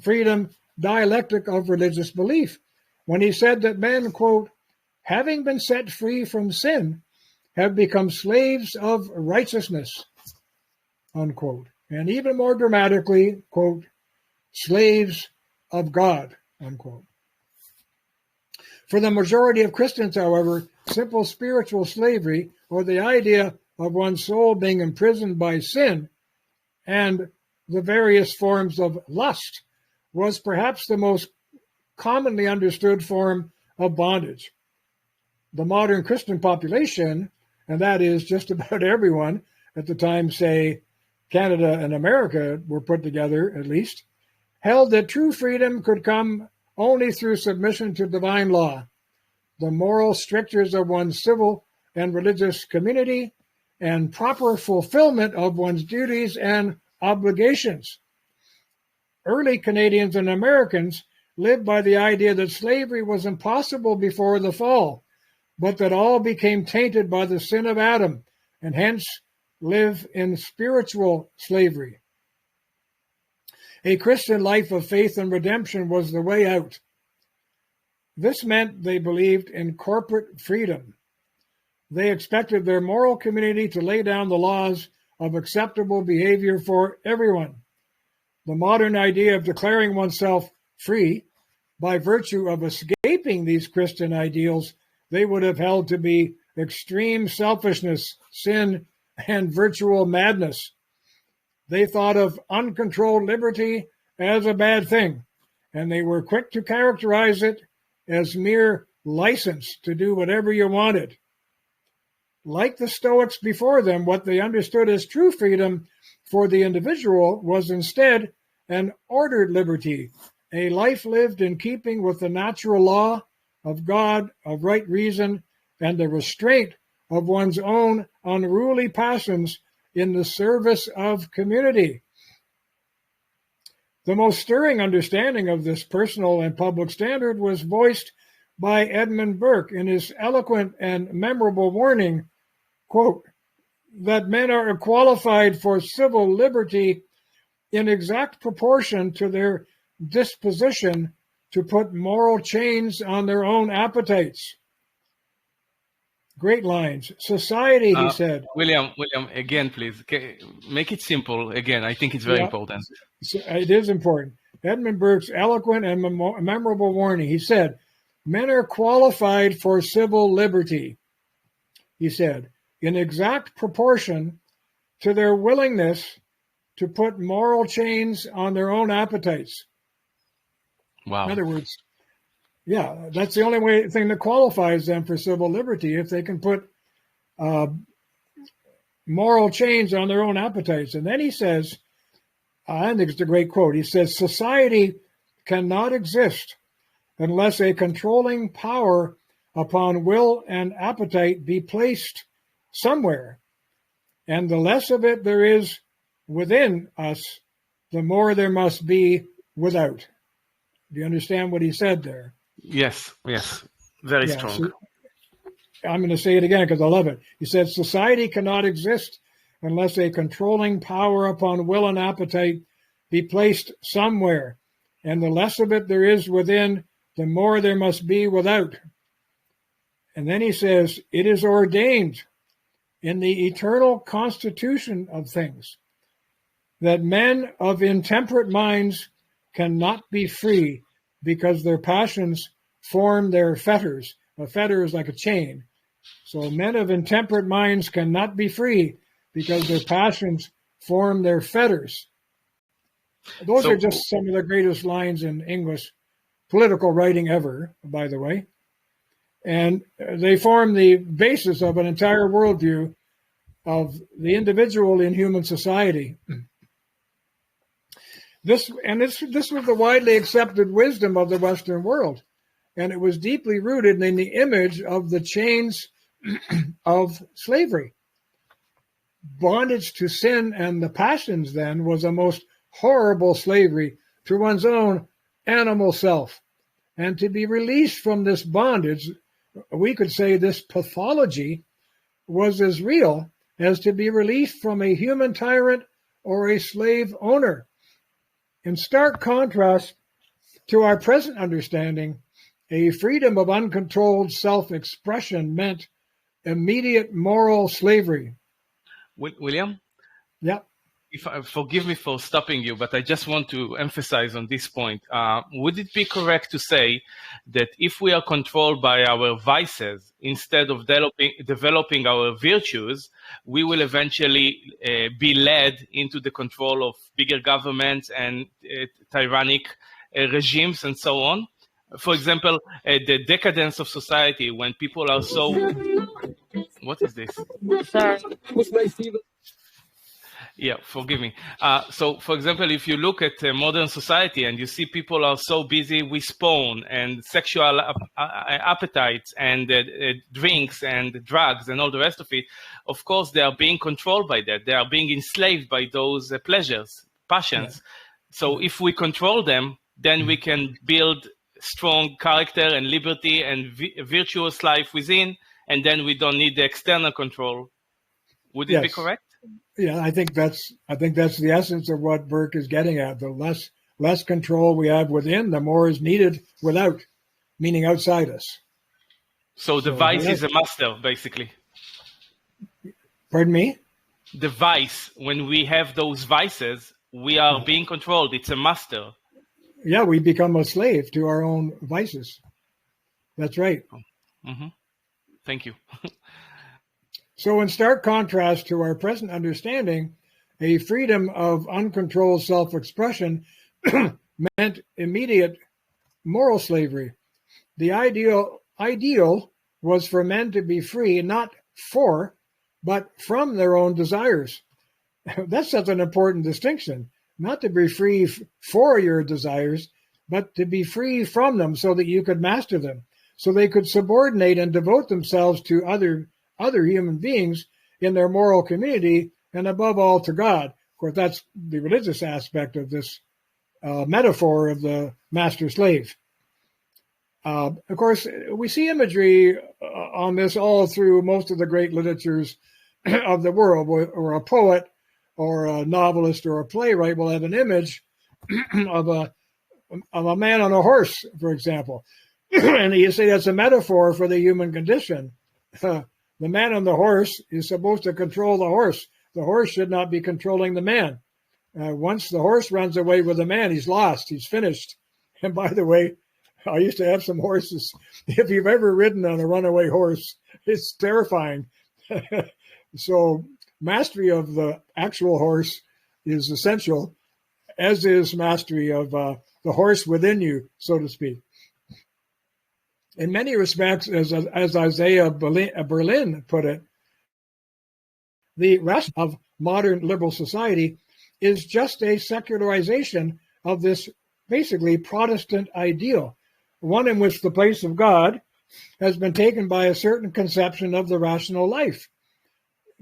freedom dialectic of religious belief when he said that men, quote, having been set free from sin, have become slaves of righteousness, unquote. And even more dramatically, quote, slaves of God, unquote. For the majority of Christians, however, simple spiritual slavery, or the idea of one's soul being imprisoned by sin and the various forms of lust, was perhaps the most commonly understood form of bondage. The modern Christian population, and that is just about everyone at the time, say, Canada and America were put together at least, held that true freedom could come only through submission to divine law, the moral strictures of one's civil and religious community, and proper fulfillment of one's duties and obligations. Early Canadians and Americans lived by the idea that slavery was impossible before the fall, but that all became tainted by the sin of Adam, and hence live in spiritual slavery. A Christian life of faith and redemption was the way out. This meant they believed in corporate freedom. They expected their moral community to lay down the laws of acceptable behavior for everyone. The modern idea of declaring oneself free by virtue of escaping these Christian ideals they would have held to be extreme selfishness, sin, and virtual madness. They thought of uncontrolled liberty as a bad thing, and they were quick to characterize it as mere license to do whatever you wanted. Like the Stoics before them, what they understood as true freedom for the individual was instead an ordered liberty, a life lived in keeping with the natural law of God, of right reason, and the restraint of one's own unruly passions in the service of community. The most stirring understanding of this personal and public standard was voiced by Edmund Burke in his eloquent and memorable warning, quote, that men are qualified for civil liberty in exact proportion to their disposition to put moral chains on their own appetites. Great lines. Society, he said. William, again, please, make it simple. Again, I think it's very important. It is important. Edmund Burke's eloquent and memorable warning. He said, men are qualified for civil liberty, he said, in exact proportion to their willingness to put moral chains on their own appetites. Wow. In other words, yeah, that's the only thing that qualifies them for civil liberty, if they can put moral chains on their own appetites. And then he says, I think it's a great quote, he says, society cannot exist unless a controlling power upon will and appetite be placed somewhere. And the less of it there is within us, the more there must be without. Do you understand what he said there? Yes, very strong. So I'm going to say it again because I love it. He said, society cannot exist unless a controlling power upon will and appetite be placed somewhere, and the less of it there is within, the more there must be without. And then he says, it is ordained in the eternal constitution of things that men of intemperate minds cannot be free because their passions form their fetters. A fetter is like a chain. So men of intemperate minds cannot be free because their passions form their fetters. Those are just some of the greatest lines in English political writing ever, by the way. And they form the basis of an entire worldview of the individual in human society. This was the widely accepted wisdom of the Western world, and it was deeply rooted in the image of the chains of slavery. Bondage to sin and the passions then was a most horrible slavery to one's own animal self. And to be released from this bondage, we could say this pathology, was as real as to be released from a human tyrant or a slave owner. In stark contrast to our present understanding, a freedom of uncontrolled self-expression meant immediate moral slavery. William? Yeah. Forgive me for stopping you, but I just want to emphasize on this point. Would it be correct to say that if we are controlled by our vices instead of developing our virtues, we will eventually be led into the control of bigger governments and tyrannic regimes and so on? For example, the decadence of society when people are so... What is this? Sorry. Yeah, forgive me. So, for example, if you look at modern society and you see people are so busy with porn and sexual appetites and drinks and drugs and all the rest of it, of course, they are being controlled by that. They are being enslaved by those pleasures, passions. Yeah. So if we control them, then we can build strong character and liberty and virtuous life within, and then we don't need the external control. Would it be correct? Yeah, I think that's the essence of what Burke is getting at. The less control we have within, the more is needed without, meaning outside us. So the vice is a master, basically. Pardon me? The vice, when we have those vices, we are being controlled. It's a master. Yeah, we become a slave to our own vices. That's right. Mm-hmm. Thank you. So in stark contrast to our present understanding, a freedom of uncontrolled self-expression meant immediate moral slavery. The ideal was for men to be free, not for, but from their own desires. That's such an important distinction. Not to be free for your desires, but to be free from them so that you could master them, so they could subordinate and devote themselves to other human beings in their moral community, and above all to God. Of course, that's the religious aspect of this metaphor of the master-slave. Of course, we see imagery on this all through most of the great literatures of the world, or a poet or a novelist or a playwright will have an image of a man on a horse, for example. And you say that's a metaphor for the human condition. The man on the horse is supposed to control the horse. The horse should not be controlling the man. Once the horse runs away with the man, he's lost. He's finished. And by the way, I used to have some horses. If you've ever ridden on a runaway horse, it's terrifying. So mastery of the actual horse is essential, as is mastery of the horse within you, so to speak. In many respects, as Isaiah Berlin put it, the rest of modern liberal society is just a secularization of this basically Protestant ideal, one in which the place of God has been taken by a certain conception of the rational life.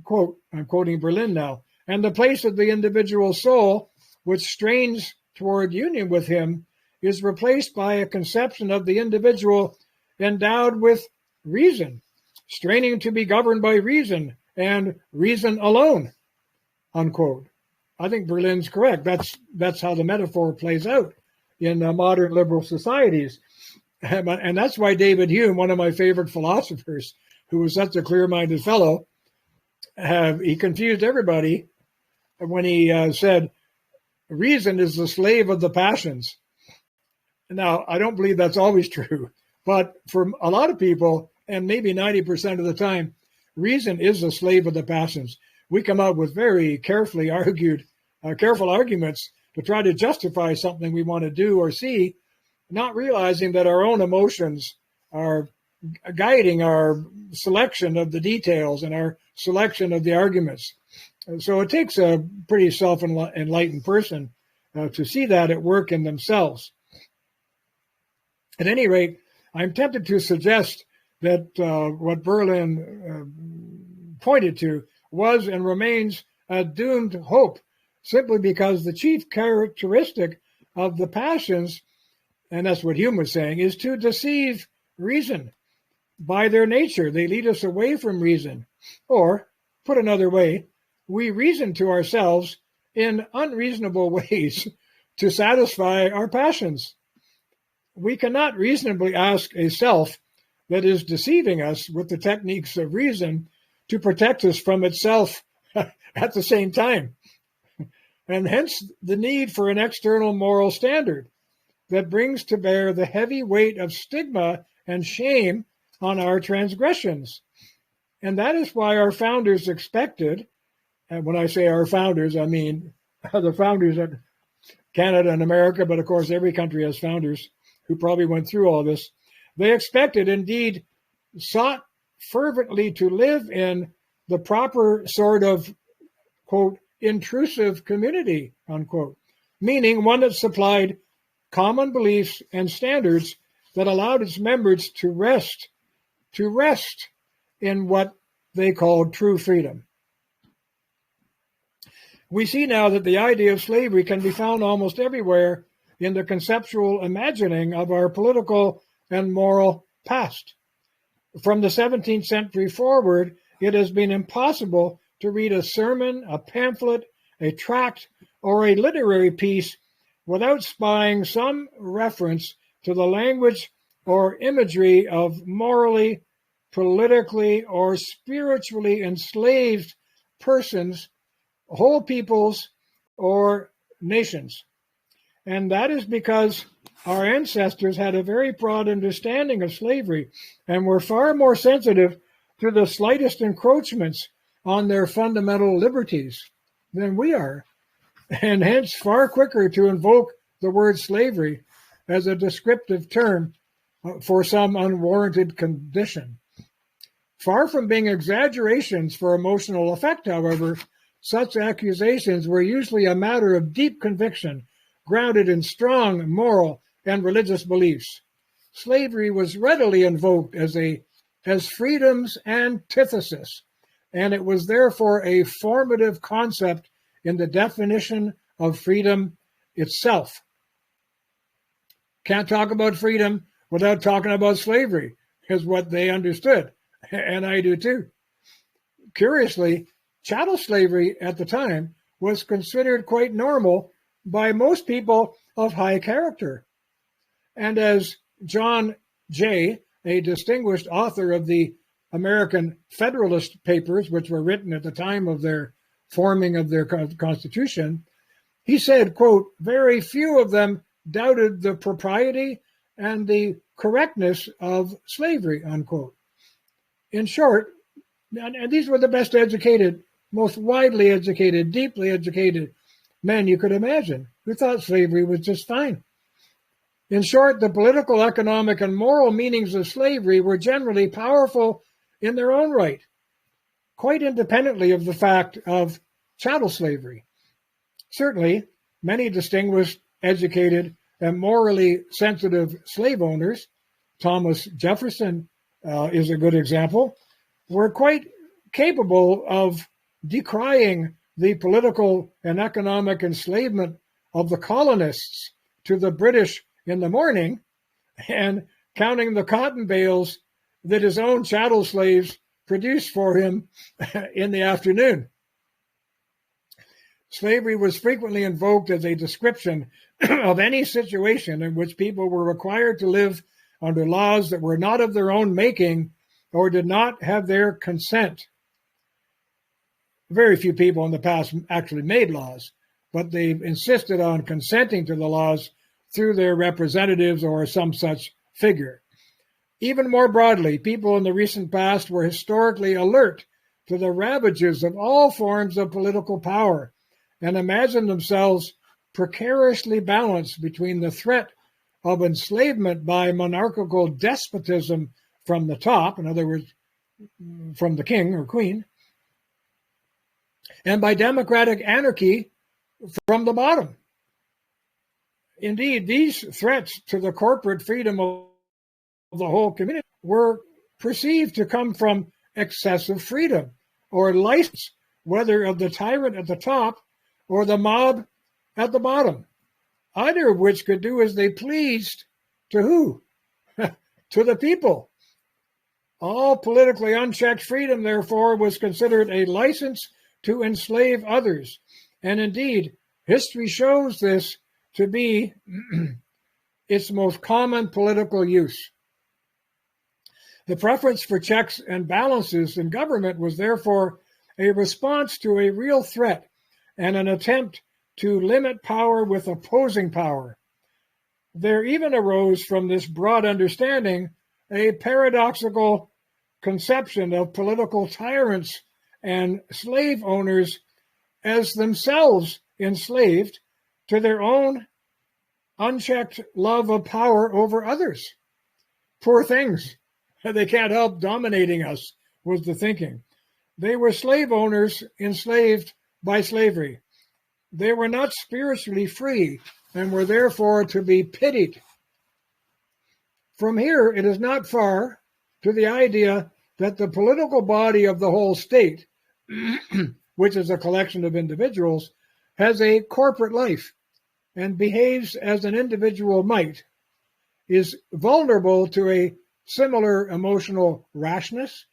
Quote, I'm quoting Berlin now, and the place of the individual soul, which strains toward union with him, is replaced by a conception of the individual endowed with reason, straining to be governed by reason and reason alone. unquote. I think Berlin's correct. That's how the metaphor plays out in modern liberal societies. And that's why David Hume, one of my favorite philosophers, who was such a clear-minded fellow, he confused everybody when he said, reason is the slave of the passions. Now, I don't believe that's always true, but for a lot of people, and maybe 90% of the time, reason is the slave of the passions. We come out with very carefully argued, careful arguments to try to justify something we want to do or see, not realizing that our own emotions are guiding our selection of the details and our selection of the arguments. So it takes a pretty self-enlightened person to see that at work in themselves. At any rate, I'm tempted to suggest that what Berlin pointed to was and remains a doomed hope, simply because the chief characteristic of the passions, and that's what Hume was saying, is to deceive reason. By their nature, they lead us away from reason. Or, put another way, we reason to ourselves in unreasonable ways to satisfy our passions. We cannot reasonably ask a self that is deceiving us with the techniques of reason to protect us from itself at the same time. And hence the need for an external moral standard that brings to bear the heavy weight of stigma and shame on our transgressions. And that is why our founders expected, and when I say our founders, I mean the founders of Canada and America, but of course every country has founders who probably went through all this. They expected, indeed, sought fervently to live in the proper sort of, quote, intrusive community, unquote, meaning one that supplied common beliefs and standards that allowed its members to rest in what they called true freedom. We see now that the idea of slavery can be found almost everywhere in the conceptual imagining of our political and moral past. From the 17th century forward, it has been impossible to read a sermon, a pamphlet, a tract, or a literary piece without spying some reference to the language or imagery of morally, politically, or spiritually enslaved persons, whole peoples, or nations. And that is because our ancestors had a very broad understanding of slavery and were far more sensitive to the slightest encroachments on their fundamental liberties than we are, and hence far quicker to invoke the word slavery as a descriptive term for some unwarranted condition. Far from being exaggerations for emotional effect, however, such accusations were usually a matter of deep conviction, grounded in strong moral and religious beliefs. Slavery was readily invoked as freedom's antithesis, and it was therefore a formative concept in the definition of freedom itself. Can't talk about freedom without talking about slavery, is what they understood, and I do too. Curiously, chattel slavery at the time was considered quite normal by most people of high character. And as John Jay, a distinguished author of the American Federalist Papers, which were written at the time of their forming of their Constitution, he said, quote, very few of them doubted the propriety and the correctness of slavery, unquote. In short, and these were the best educated, most widely educated, deeply educated men you could imagine, who thought slavery was just fine. In short, the political, economic, and moral meanings of slavery were generally powerful in their own right, quite independently of the fact of chattel slavery. Certainly, many distinguished, educated, and morally sensitive slave owners, Thomas Jefferson is a good example, were quite capable of decrying the political and economic enslavement of the colonists to the British in the morning and counting the cotton bales that his own chattel slaves produced for him in the afternoon. Slavery was frequently invoked as a description of any situation in which people were required to live under laws that were not of their own making or did not have their consent. Very few people in the past actually made laws, but they insisted on consenting to the laws through their representatives or some such figure. Even more broadly, people in the recent past were historically alert to the ravages of all forms of political power and imagined themselves precariously balanced between the threat of enslavement by monarchical despotism from the top, in other words, from the king or queen, and by democratic anarchy from the bottom. Indeed, these threats to the corporate freedom of the whole community were perceived to come from excessive freedom or license, whether of the tyrant at the top or the mob at the bottom, either of which could do as they pleased to who? To the people. All politically unchecked freedom, therefore, was considered a license to enslave others. And indeed, history shows this to be its most common political use. The preference for checks and balances in government was therefore a response to a real threat and an attempt to limit power with opposing power. There even arose from this broad understanding a paradoxical conception of political tyrants and slave owners as themselves enslaved to their own unchecked love of power over others. Poor things. They can't help dominating us, was the thinking. They were slave owners enslaved by slavery. They were not spiritually free and were therefore to be pitied. From here, it is not far to the idea that the political body of the whole state, which is a collection of individuals, has a corporate life and behaves as an individual might, is vulnerable to a similar emotional rashness,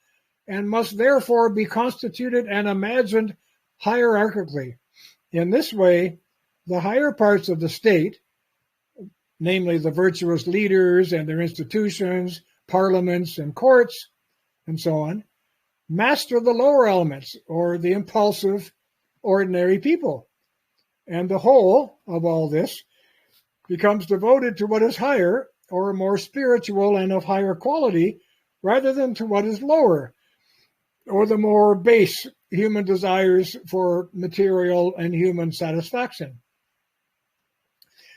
and must therefore be constituted and imagined hierarchically. In this way, the higher parts of the state, namely the virtuous leaders and their institutions, parliaments and courts, and so on, master the lower elements, or the impulsive, ordinary people. And the whole of all this becomes devoted to what is higher, or more spiritual and of higher quality, rather than to what is lower, or the more base human desires for material and human satisfaction.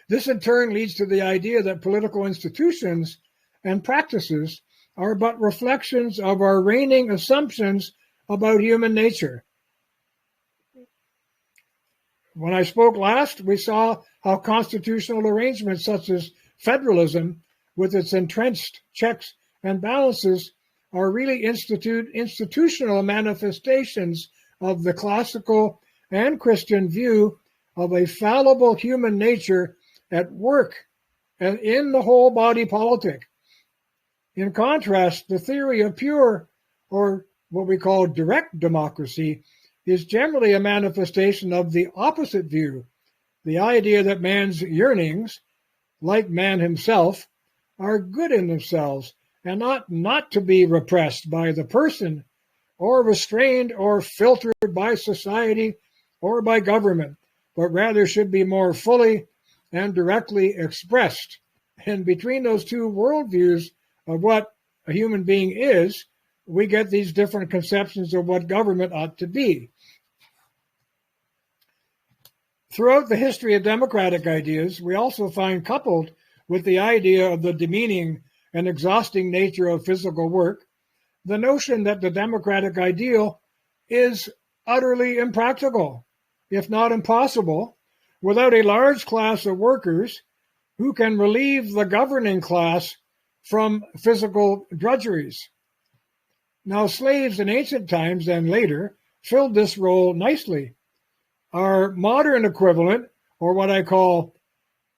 This in turn leads to the idea that political institutions and practices are but reflections of our reigning assumptions about human nature. When I spoke last, we saw how constitutional arrangements such as federalism, with its entrenched checks and balances, are really institutional manifestations of the classical and Christian view of a fallible human nature at work and in the whole body politic. In contrast, the theory of pure, or what we call direct democracy, is generally a manifestation of the opposite view, the idea that man's yearnings, like man himself, are good in themselves and not to be repressed by the person or restrained or filtered by society or by government, but rather should be more fully and directly expressed. And between those two worldviews of what a human being is, we get these different conceptions of what government ought to be. Throughout the history of democratic ideas, we also find coupled with the idea of the demeaning and exhausting nature of physical work, the notion that the democratic ideal is utterly impractical, if not impossible, without a large class of workers who can relieve the governing class from physical drudgeries. Now, slaves in ancient times and later filled this role nicely. Our modern equivalent, or what I call,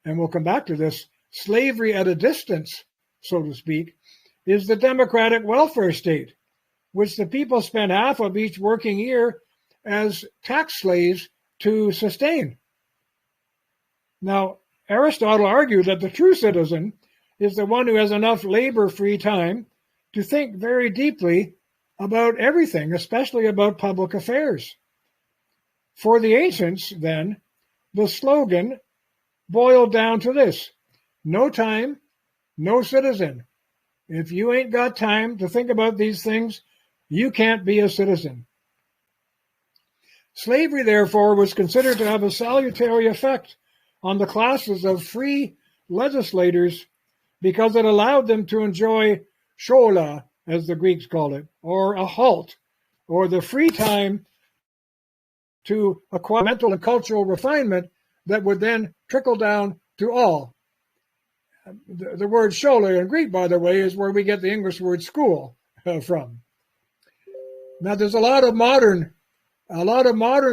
and we'll come back to this, slavery at a distance, so to speak, is the democratic welfare state, which the people spend half of each working year as tax slaves to sustain. Now, Aristotle argued that the true citizen is the one who has enough labor-free time to think very deeply about everything, especially about public affairs. For the ancients, then, the slogan boiled down to this: no time, no citizen. If you ain't got time to think about these things, you can't be a citizen. Slavery, therefore, was considered to have a salutary effect on the classes of free legislators because it allowed them to enjoy schola, as the Greeks called it, or a halt, or the free time to acquire mental and cultural refinement that would then trickle down to all. The word schola in Greek, by the way, is where we get the English word school from. Now, there's a lot of modern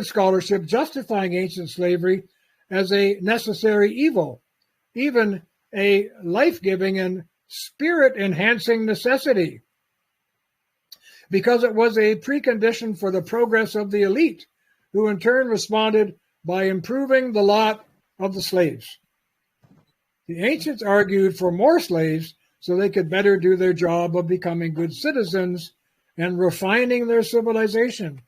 scholarship justifying ancient slavery as a necessary evil, even a life-giving and spirit-enhancing necessity, because it was a precondition for the progress of the elite, who in turn responded by improving the lot of the slaves. The ancients argued for more slaves so they could better do their job of becoming good citizens and refining their civilization.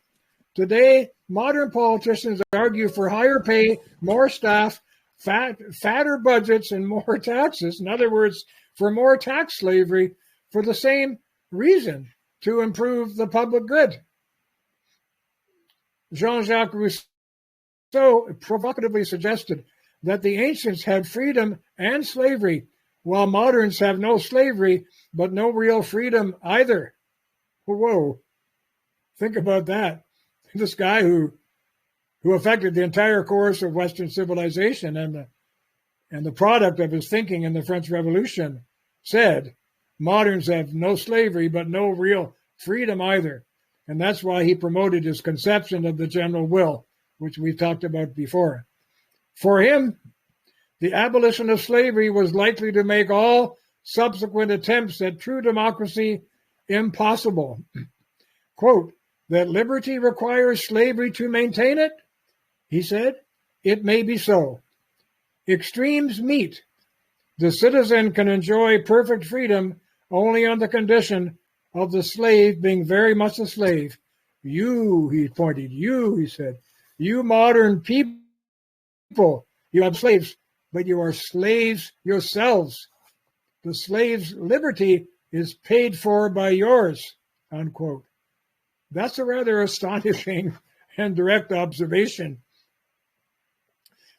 Today, modern politicians argue for higher pay, more staff, fatter budgets, and more taxes. In other words, for more tax slavery for the same reason, to improve the public good. Jean-Jacques Rousseau provocatively suggested that the ancients had freedom and slavery, while moderns have no slavery, but no real freedom either. Whoa, think about that. This guy who affected the entire course of Western civilization and the product of his thinking in the French Revolution said, moderns have no slavery, but no real freedom either. And that's why he promoted his conception of the general will, which we've talked about before. For him, the abolition of slavery was likely to make all subsequent attempts at true democracy impossible. Quote, that liberty requires slavery to maintain it, he said, it may be so. Extremes meet. The citizen can enjoy perfect freedom only on the condition of the slave being very much a slave. You, he pointed, he said, you modern people, you have slaves, but you are slaves yourselves. The slave's liberty is paid for by yours, unquote. That's a rather astonishing and direct observation.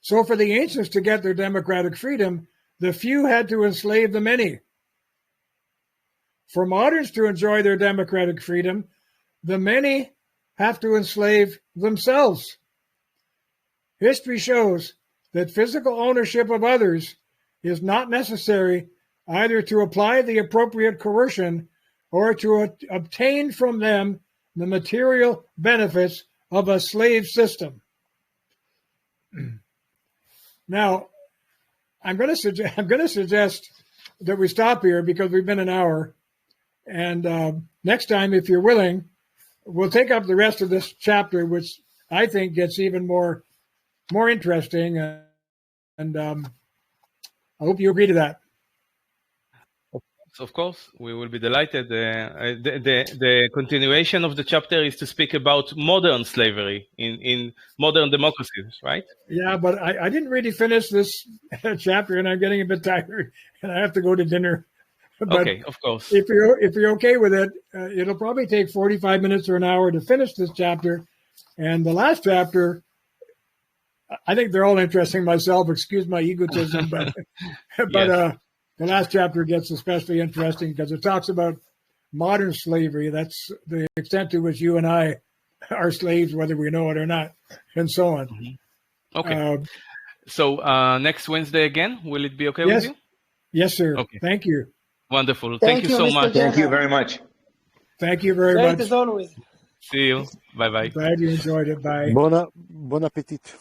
So for the ancients to get their democratic freedom, the few had to enslave the many. For moderns to enjoy their democratic freedom, the many have to enslave themselves. History shows that physical ownership of others is not necessary either to apply the appropriate coercion or to obtain from them the material benefits of a slave system. Now, I'm going to suggest that we stop here because we've been an hour. And next time, if you're willing, we'll take up the rest of this chapter, which I think gets even more interesting. And I hope you agree to that. Of course, we will be delighted. The continuation of the chapter is to speak about modern slavery in modern democracies, right? Yeah, but I didn't really finish this chapter, and I'm getting a bit tired, and I have to go to dinner. But okay, of course. If you're okay with it, it'll probably take 45 minutes or an hour to finish this chapter. And the last chapter, I think they're all interesting myself. Excuse my egotism, but yes. The last chapter gets especially interesting because it talks about modern slavery. That's the extent to which you and I are slaves, whether we know it or not, and so on. Mm-hmm. Okay. So next Wednesday again, will it be okay with you? Yes, sir. Okay. Thank you. Wonderful. Thank you so much. Thank you very much. Thank you very much. As always. See you. Bye-bye. Glad you enjoyed it. Bye. Bon appétit.